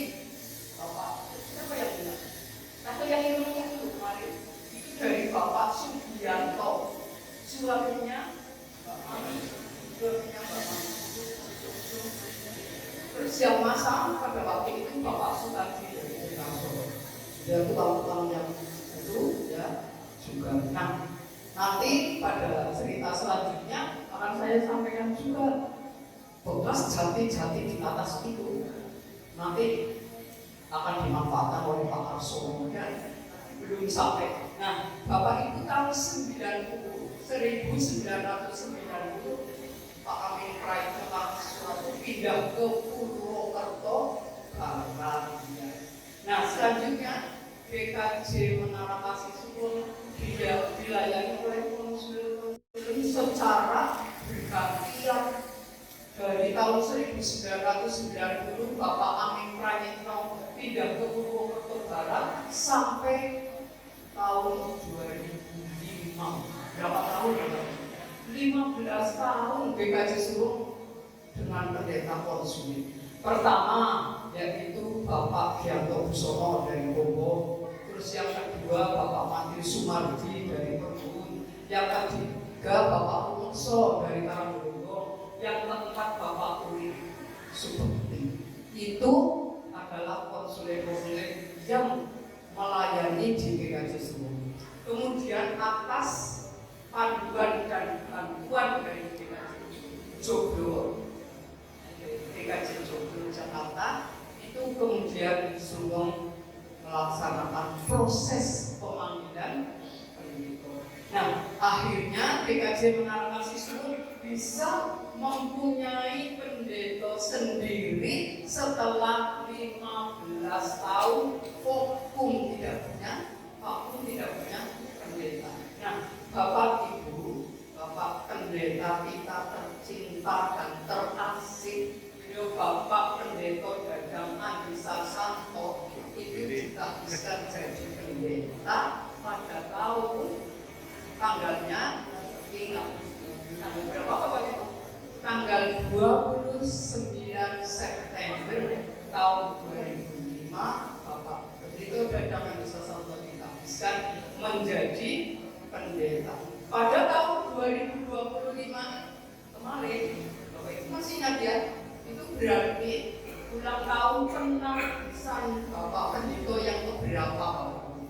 Bapak, siapa yang bilang? Tehel yang itu kemarin itu dari Bapak Sugianto, suaminya Bapak terus yang masang pada waktu itu Bapak Sukardi dari Kampung. Dia tukang-tukang yang itu ya juga. Nah, nanti pada cerita selanjutnya akan saya sampaikan juga bekas jati-jati di atas itu nanti akan dimanfaatkan oleh Pak Arso dan belum sampai. Nah, Bapak Ibu tahun 1990 Pak Amin Prayitno suatu pindah ke Purwokerto Barat. Nah, selanjutnya GKJ Menara Kasih Suwun dilayani oleh konsul secara bergantian. Dari tahun 1990 Bapak Amin Prayitno pindah ke Purwokerto Barat sampai tahun 2005. Berapa tahun ya? 15 tahun GKJ Seruang dengan pendeta konsul. Pertama yaitu Bapak Gianto Busono dari Bongo, terus yang kedua Bapak Mantri Sumardi dari Perbun, yang ketiga Bapak Umekso dari Karangbolong, yang keempat Bapak Uli Subekti. Itu adalah konsuler-konsuler yang melayani di GKJ Seruang. Kemudian atas panduan dan bantuan dari GKJ Joglo, GKJ Joglo Jakarta, itu kemudian Seruang melaksanakan proses pemanggilan pendeta. Nah, akhirnya GKJ Menara Kasih Seruang bisa mempunyai pendeta sendiri setelah 15 tahun Vakum tidak punya pendeta. Nah, Bapak Ibu, Bapak Pendeta kita tercinta dan terasik, beliau Bapak Pendeta Dadang Andi Sasanto itu juga bisa jadi pendeta pada tahun tanggalnya ingat tanggal berapa Bapak Ibu? Tanggal 29 September tahun 2005 Bapak Pendeta Dadang Andi Sasanto dihabiskan menjadi pendeta. Pada tahun 2025 kemarin, Bapak Ibu masih ingat ya? Itu berarti ulang tahun penampisan Bapak Pendeta yang keberapa Bapak?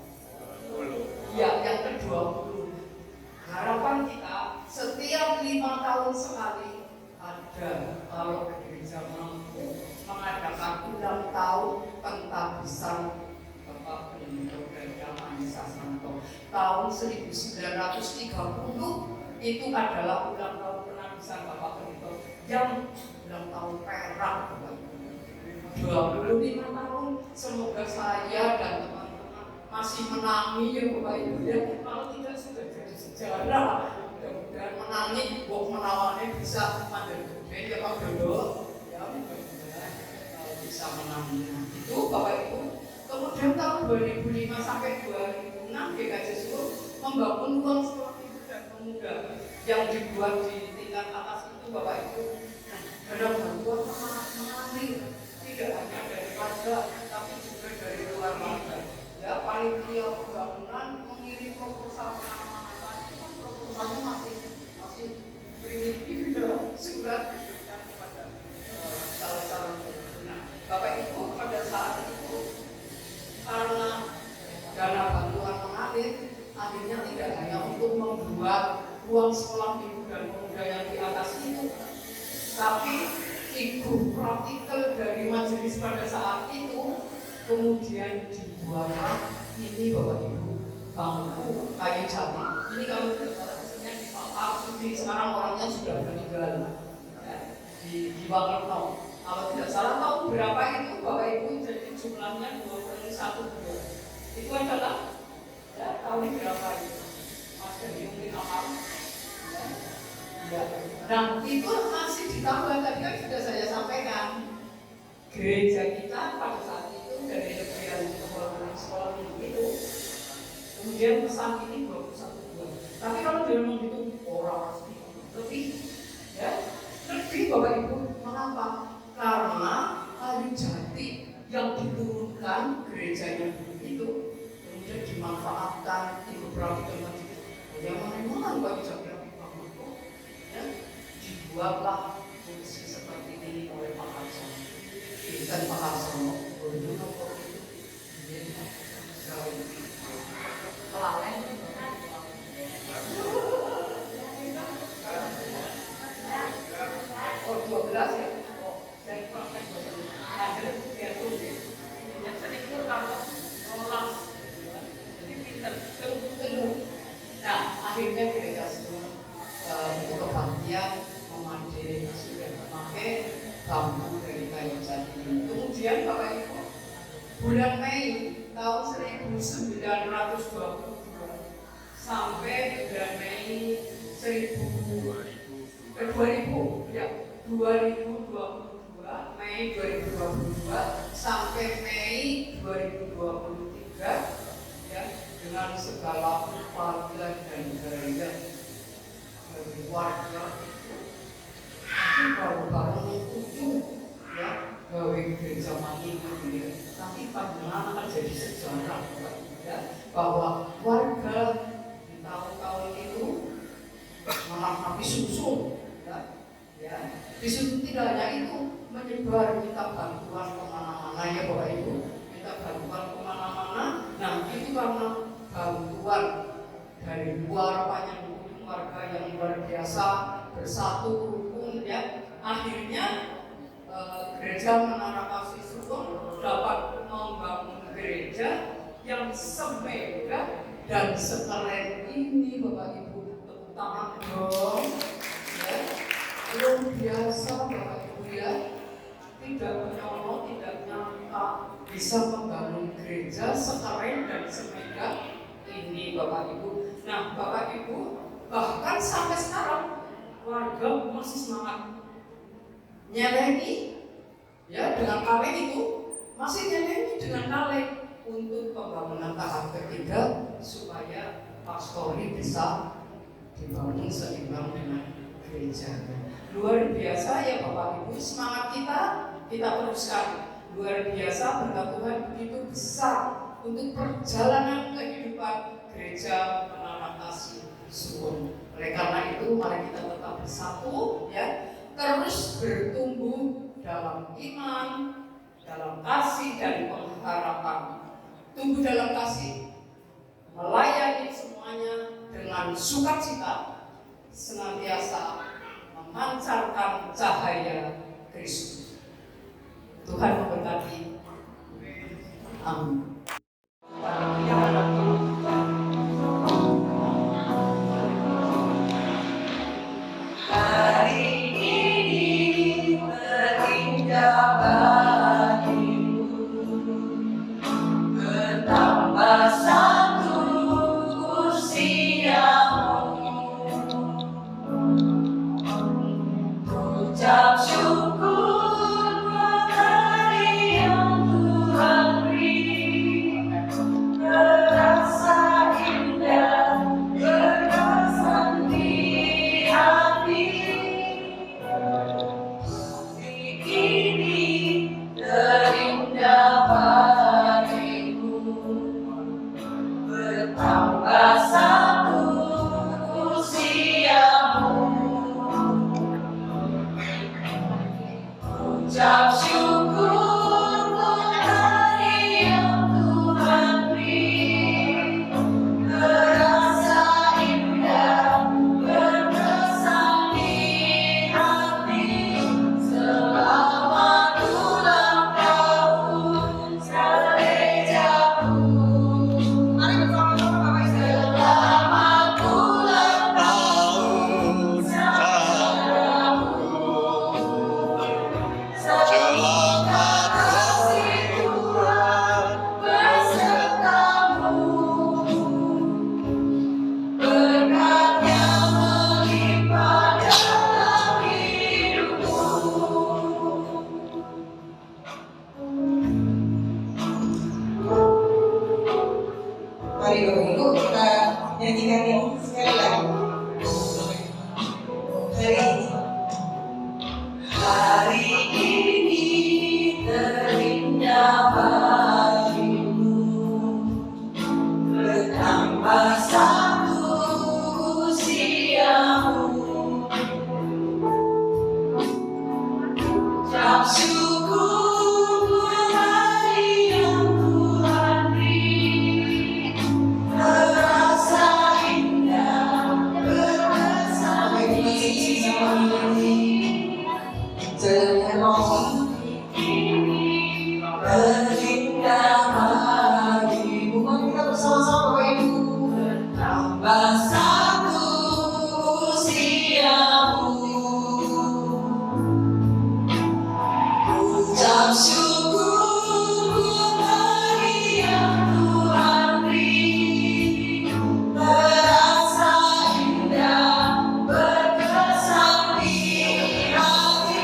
tahun 1930 itu adalah ulang tahun penagisan Bapak Pendeta yang ulang tahun perak. 25 tahun, semoga saya dan teman-teman masih menangi ya Bapak Ibu ya. Kalau tidak sudah jadi sejarah. Mudah-mudahan menangi, menawannya bisa menjadi kemudian ya Pak Dodo ya, mudah-mudahan bisa menangi. Itu Bapak Ibu. Kemudian tahun 2005 sampai 2006 GKJ Solo membangun ruang sekolah ibu dan pemuda yang dibuat di tingkat atas itu Bapak Ibu. Nah, ada bantuan mengalir tidak hanya dari warga tapi juga dari luar warga. Ya, panitia pembangunan mengirim proposal penanaman itu kan proposalnya masih primitif dalam surat diberikan kepada salah satu. Nah, Bapak Ibu pada saat itu karena dana bantuan mengalir, akhirnya tidak hanya untuk membuat ruang sekolah ibu dan pemuda yang di atas itu, tapi ibu praktikal dari majelis pada saat itu kemudian dibuatlah ini Bapak Ibu bangku kayu jati. Ini kalau tidak salah pesannya di Pak Arsudi, sekarang orangnya sudah meninggal ya, di Wakerto. Kalau tidak salah tahun berapa itu Bapak Ibu, jadi jumlahnya 21 bulan. Itu adalah ya, tahun berapa itu? Mas Dewi mungkin hafal. Ya. Nah itu masih ditambah tadi kan sudah saya sampaikan. Gereja kita pada saat itu dari negerian pembangunan sekolah itu kemudian pesan ini 21 bulan. Tapi kalau dia menghitung orang lebih ya lebih Bapak Ibu. Mengapa? Karena kayu jati yang diturunkan gerejanya itu kemudian dimanfaatkan di beberapa tempat itu. Yang mana kayu jati yang dibangun ya, dibuatlah fungsi seperti ini oleh Pak Harsono. Dan Pak Harsono berdua kelalen. Oh 12 ya. Dari praktek ada dia tuh yang sedikit kalau lolos jadi pintar terus. Nah akhirnya gereja semua untuk kebahagiaan memadai sudah memakai bambu dari kayu jati. Kemudian Bapak Ibu bulan Mei tahun 1922 sampai bulan Mei 2022 Mei 2022 sampai Mei 2023 ya, dengan segala panggilan dan gaya dari warga itu baru-baru ujung ya gawe gereja mati ya. Tapi panjenengan akan jadi sejarah ya, bahwa warga di tahun-tahun itu menangkapi susu ya. Di situ tidak hanya itu, menyebar minta bantuan kemana-mana ya Bapak Ibu, minta bantuan kemana-mana. Nah itu karena bantuan dari luar, banyak warga yang luar biasa bersatu rukun ya. Akhirnya gereja Menara Kasih Suwun dapat membangun gereja yang semegah dan sekeren ini Bapak Ibu. Tepuk tangan dong ya. Luar biasa Bapak Ibu ya, tidak menyolong, tidak nyangka bisa membangun gereja sekeren dan semegah ini Bapak Ibu. Nah Bapak Ibu, bahkan sampai sekarang warga masih semangat nyelengi ya dengan kaleng itu, masih nyelengi dengan kaleng untuk pembangunan tahap ketiga supaya pastori bisa dibangun seimbang dengan gereja. Luar biasa ya Bapak Ibu, semangat kita teruskan. Luar biasa berkat Tuhan begitu besar untuk perjalanan kehidupan gereja Menara Kasih Suwun. Oleh karena itu mari kita tetap bersatu ya, terus bertumbuh dalam iman, dalam kasih dan pengharapan. Tumbuh dalam kasih, melayani semuanya dengan sukacita, senantiasa memancarkan cahaya Kristus. Tuhan memberkati. Amin. bertambah satu usiamu. Ucap syukur untuk hari yang Tuhan beri, terasa indah berkesan di hati. Selamat ulang tahun gerejaku. Mari bersama-sama Bapak Ibu. Selamat ulang tahun saudaraku. Selamat kasih Tuhan besertamu. Berkatnya melimpah dalam hidupmu. Mari Bapak Ibu kita nyanyikan yang sekali lagi. Hari ini terindah bagimu, bertambah satu usiamu. Ucap syukur hari yang Tuhan beri, terasa indah berkesan di hati. Terindah bagimu. Mari kita bersama-sama Bapak Ibu. Bertambah satu usiamu. Ucap syukur hari yang Tuhan beri, terasa indah berkesan di hati.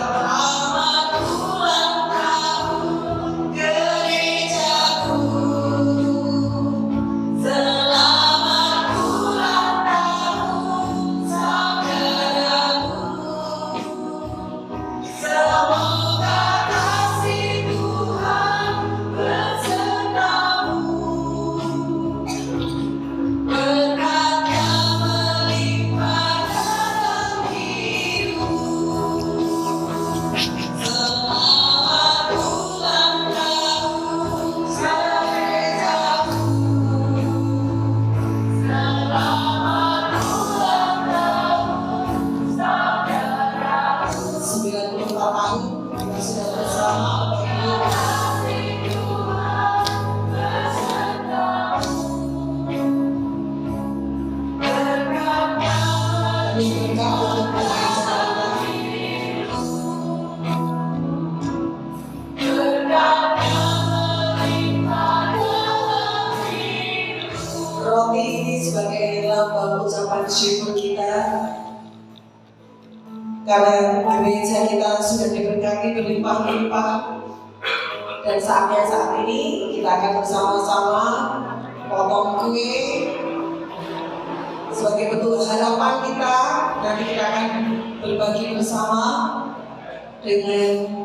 Selamat ulang tahun gerejaku. Selamat ulang tahun saudaraku. Semoga kasih Tuhan besertamu. Berkatnya melimpah dalam hidupmu. Selamat ulang tahun gerejaku. Selamat ulang tahun saudaraku. 94 tahun kita sudah bersama Bapak Ibu. Berkatnya berkah untuk gereja kita. Berkatnya melimpah dalam hidupmu. Roti ini sebagai lambang ucapan syukur kita, karena gereja kita sudah diberkati berlimpah-limpah. Dan saatnya saat ini kita akan bersama-sama potong kue sebagai bentuk harapan kita. Nanti kita akan berbagi bersama dengan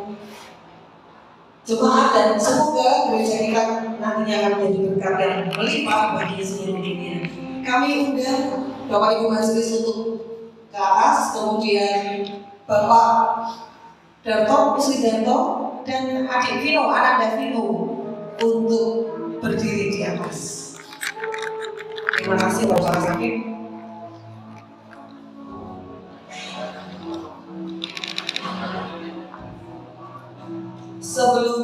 jemaat, dan semoga gereja kita nantinya akan menjadi berkat dan melimpah bagi seluruh dunia. Kami undang Bapak Ibu Majelis untuk ke atas, kemudian Bapak Darto, Pusridanto, dan adik Vino, Ananda Vino untuk berdiri di atas. Terima kasih Bapak Sakit. Sebelum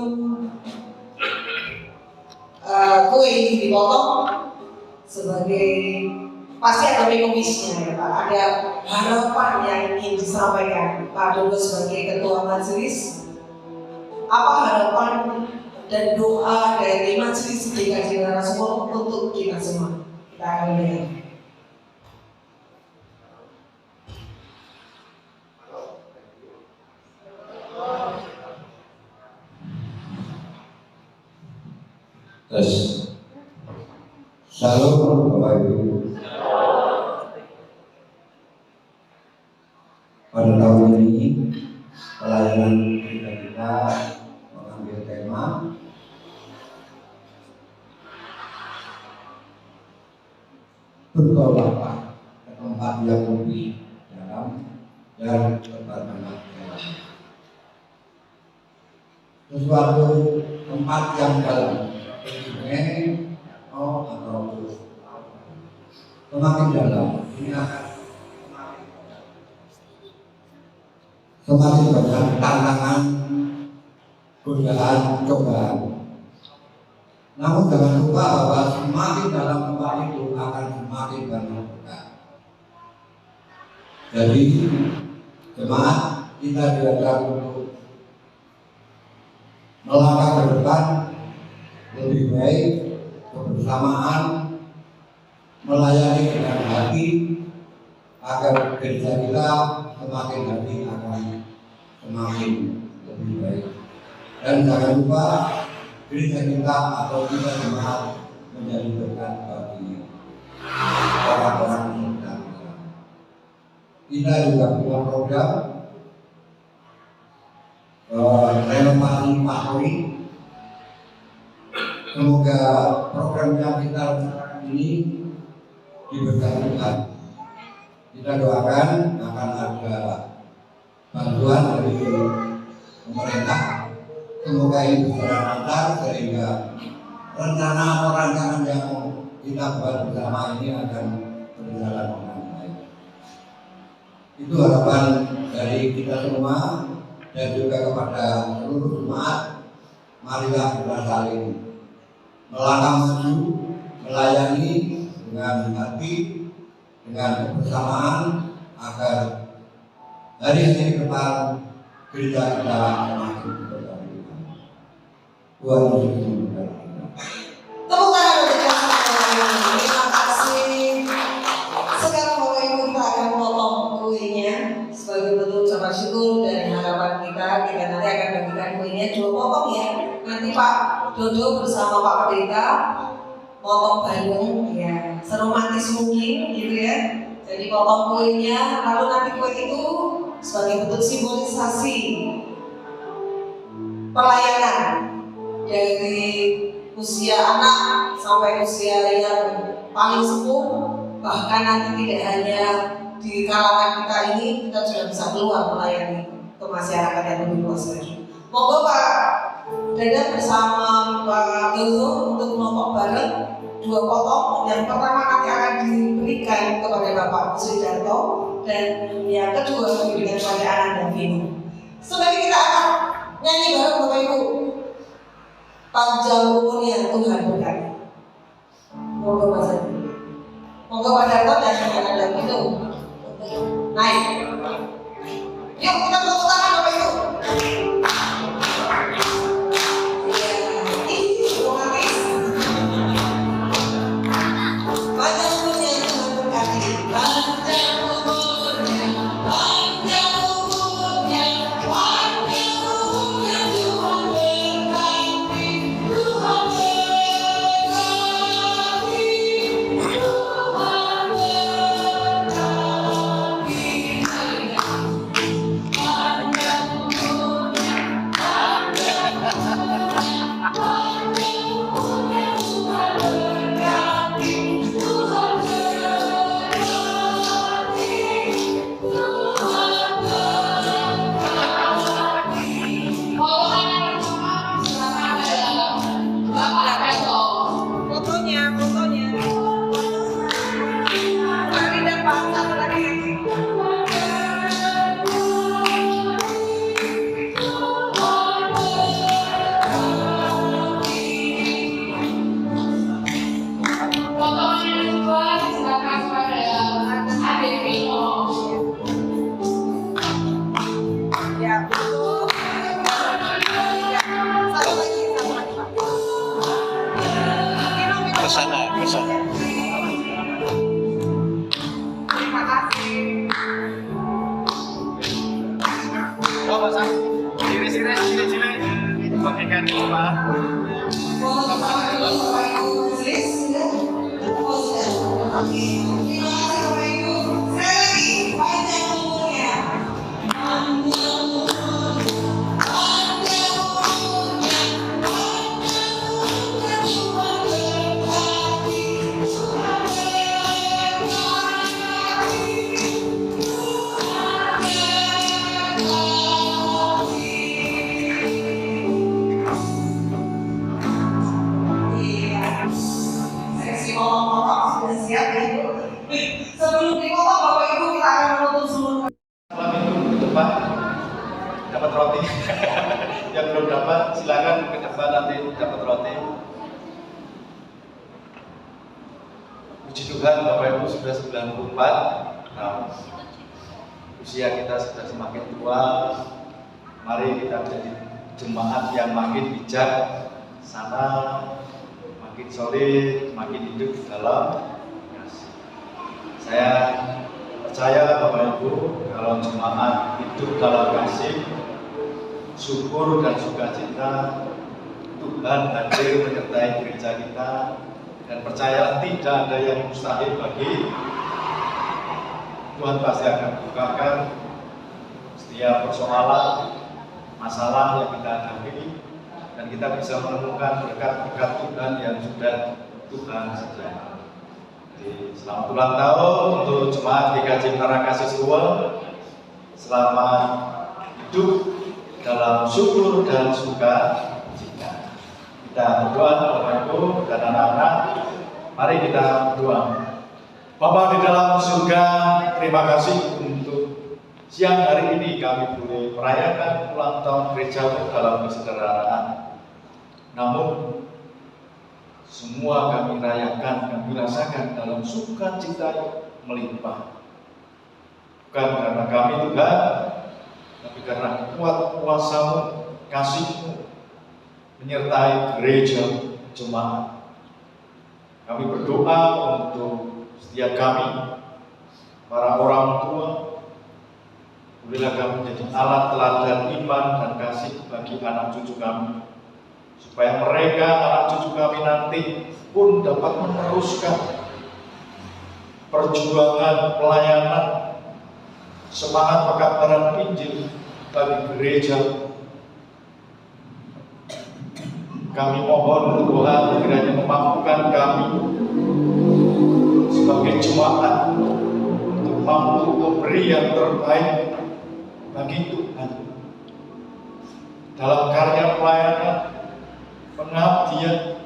kue ini dipotong, sebagai pasti ada menomisnya ya Pak, ada harapan yang ingin disampaikan Pak Dodo sebagai Ketua Majelis. Apa harapan dan doa dari Majelis GKJ Narasumber untuk kita semua? Kita akan lihat. Terus, Shalom Bapak Ibu. Pada tahun ini pelayanan kita mengambil tema bertolaklah ke tempat yang lebih dalam dan berbanyak dalam. Sesuatu tempat yang dalam, sungai atau semakin dalam ini akan semakin banyak tantangan, godaan, cobaan. Namun jangan lupa bahwa semakin dalam tempat itu akan semakin banyak berkah. Jadi jemaat kita diajak untuk melangkah ke depan lebih baik, kebersamaan, melayani dengan hati agar gereja kita semakin hari akan semakin lebih baik. Dan jangan lupa gereja kita atau kita jemaat menjadi berkat bagi orang-orang yang sedang bersama. Kita juga punya program renovasi pastori. Semoga program yang kita lakukan ini diberkati Tuhan. Kita doakan akan ada bantuan dari pemerintah. Semoga ini berjalan lancar sehingga rencana atau rancangan yang kita buat bersama ini akan berjalan dengan baik. Itu harapan dari kita semua dan juga kepada seluruh jemaat. Marilah kita saling melangkah maju, melayani dengan hati, dengan kebersamaan agar hari-hari ke depan gereja kita semakin berkembang. Tuhan Yesus memberkati. Tepuk tangan untuk Tuhan. Terima kasih. Sekarang Bapak Ibu kita akan potong kuenya sebagai bentuk ucapan syukur dan harapan kita. Kita nanti akan bagikan kuenya 2 potong ya. Nanti Pak Dodo bersama Pak Pendeta potong bareng ya, seromantis mungkin gitu ya. Jadi potong kuenya, lalu nanti kue itu sebagai bentuk simbolisasi pelayanan dari usia anak sampai usia yang paling sepuh, bahkan nanti tidak hanya di kalangan kita ini, kita juga bisa keluar melayani ke masyarakat yang lebih luas lagi. Monggo Pak Dadan bersama Pak Dodo untuk kelompok bareng 2 potong. Yang pertama nanti akan diberikan kepada Bapak Sudarto dan yang kedua diberikan kepada Ananda Vino. Sebagai kita akan nyanyi bareng Bapak Ibu. Panjang umurnya Tuhan berkati. Monggo Mas Adi. Monggo Pak Darto dan Ananda Vino. Naik. Yuk kita tepuk tangan Bapak Ibu. sesi ngomong-ngomong sudah siap ya Ibu. Sebelum dipotong Bapak Ibu kita akan menutup seluruh. Malam itu ke depan dapat roti. Yang belum dapat silakan ke depan nanti dapat roti. Puji Tuhan Bapak Ibu sudah 94. Nah, usia kita sudah semakin tua. Mari kita menjadi jemaat yang makin bijak, sana makin solid, makin hidup dalam kasih. Saya percaya Bapak Ibu, kalau jemaat hidup dalam kasih, syukur dan sukacita, Tuhan hadir menyertai gereja kita, dan percaya tidak ada yang mustahil bagi Tuhan. Pasti akan bukakan setiap persoalan, masalah yang kita hadapi, dan kita bisa menemukan berkat-berkat Tuhan yang sudah Tuhan sediakan. Selamat ulang tahun untuk jemaat GKJ Menara Kasih Seruan. Selamat hidup dalam syukur dan sukacita. Kita berdoa Bapak Ibu dan anak-anak. Mari kita berdoa. Bapa di dalam surga, terima kasih untuk siang hari ini kami boleh merayakan ulang tahun gereja dalam kesederhanaan. Namun semua kami rayakan, kami rasakan dalam sukacita melimpah. Bukan karena kami Tuhan, tapi karena kuat kuasa-Mu, kasih-Mu menyertai gereja jemaat. Kami berdoa untuk setiap kami, para orang tua. Berilah kami menjadi alat teladan iman dan kasih bagi anak cucu kami, supaya mereka, anak cucu kami nanti pun dapat meneruskan perjuangan pelayanan, semangat pekabaran Injil bagi gereja. Kami mohon Tuhan kiranya memampukan kami sebagai jemaat untuk mampu memberi yang terbaik bagi Tuhan dalam karya pelayanan, pengabdian,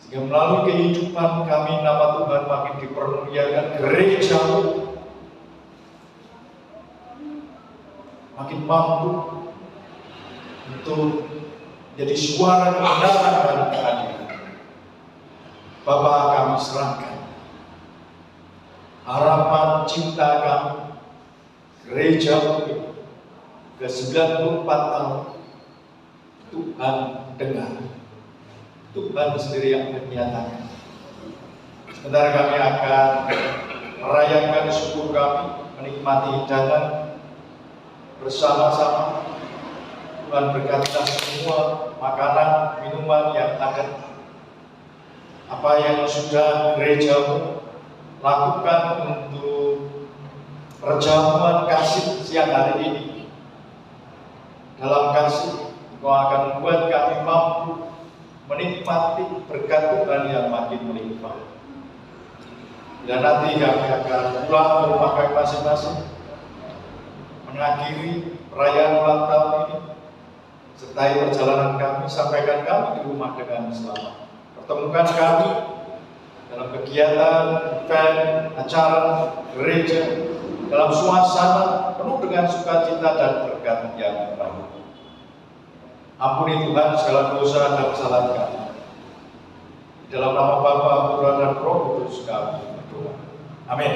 sehingga melalui kehidupan kami nama Tuhan makin dipermuliakan, gereja makin mampu untuk jadi suara kebenaran dan keadilan. Bapa, kami serahkan harapan cinta kami gereja ke 94 tahun. Tuhan dengar, Tuhan sendiri yang menyatakan. Sebentar kami akan merayakan syukur kami, menikmati hidangan bersama-sama. Tuhan berkatilah semua makanan, minuman yang ada. Apa yang sudah gerejamu lakukan untuk perjamuan kasih siang hari ini, dalam kasih Engkau akan membuat kami mampu menikmati berkat Tuhan yang makin melimpah. Dan nanti kami akan pulang ke rumah kami masing-masing, mengakhiri perayaan ulang tahun ini, sertai perjalanan kami, sampaikan kami di rumah dengan selamat. Pertemukan kami dalam kegiatan, event, acara, gereja, dalam suasana penuh dengan sukacita dan berkat yang baru. Ampuni Tuhan segala dosa dan kesalahan kami. Di dalam nama Bapa, Putra dan Roh Kudus kami berdoa. Amin.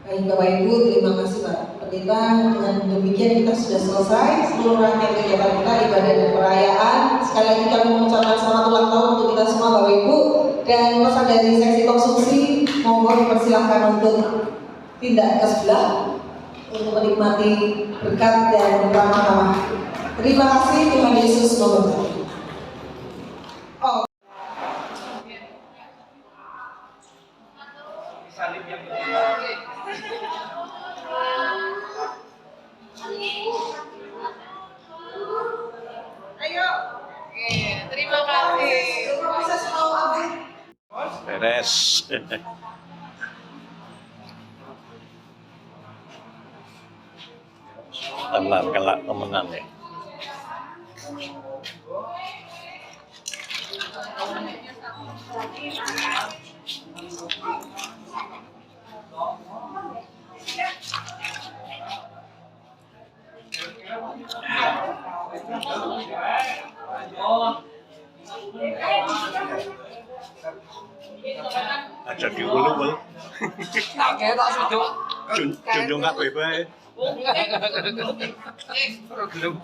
Baik Bapak Ibu, terima kasih Pak Pendeta. Dengan demikian kita sudah selesai seluruh rangkaian kegiatan kita, ibadah dan perayaan. Sekali lagi kami mengucapkan selamat ulang tahun untuk kita semua Bapak Ibu. Dan pesan dari seksi konsumsi, monggo dipersilahkan untuk pindah ke sebelah untuk menikmati berkat dan ramah-ramah. Terima kasih, Tuhan Yesus memberkati. Oh. Ayo. Terima kasih. Proses mau apa? Beres. Tenang, kelak temenan ya. Aja diulul-ulul. Tak kira tak sudut. Junjung kabeh bae. Gelem.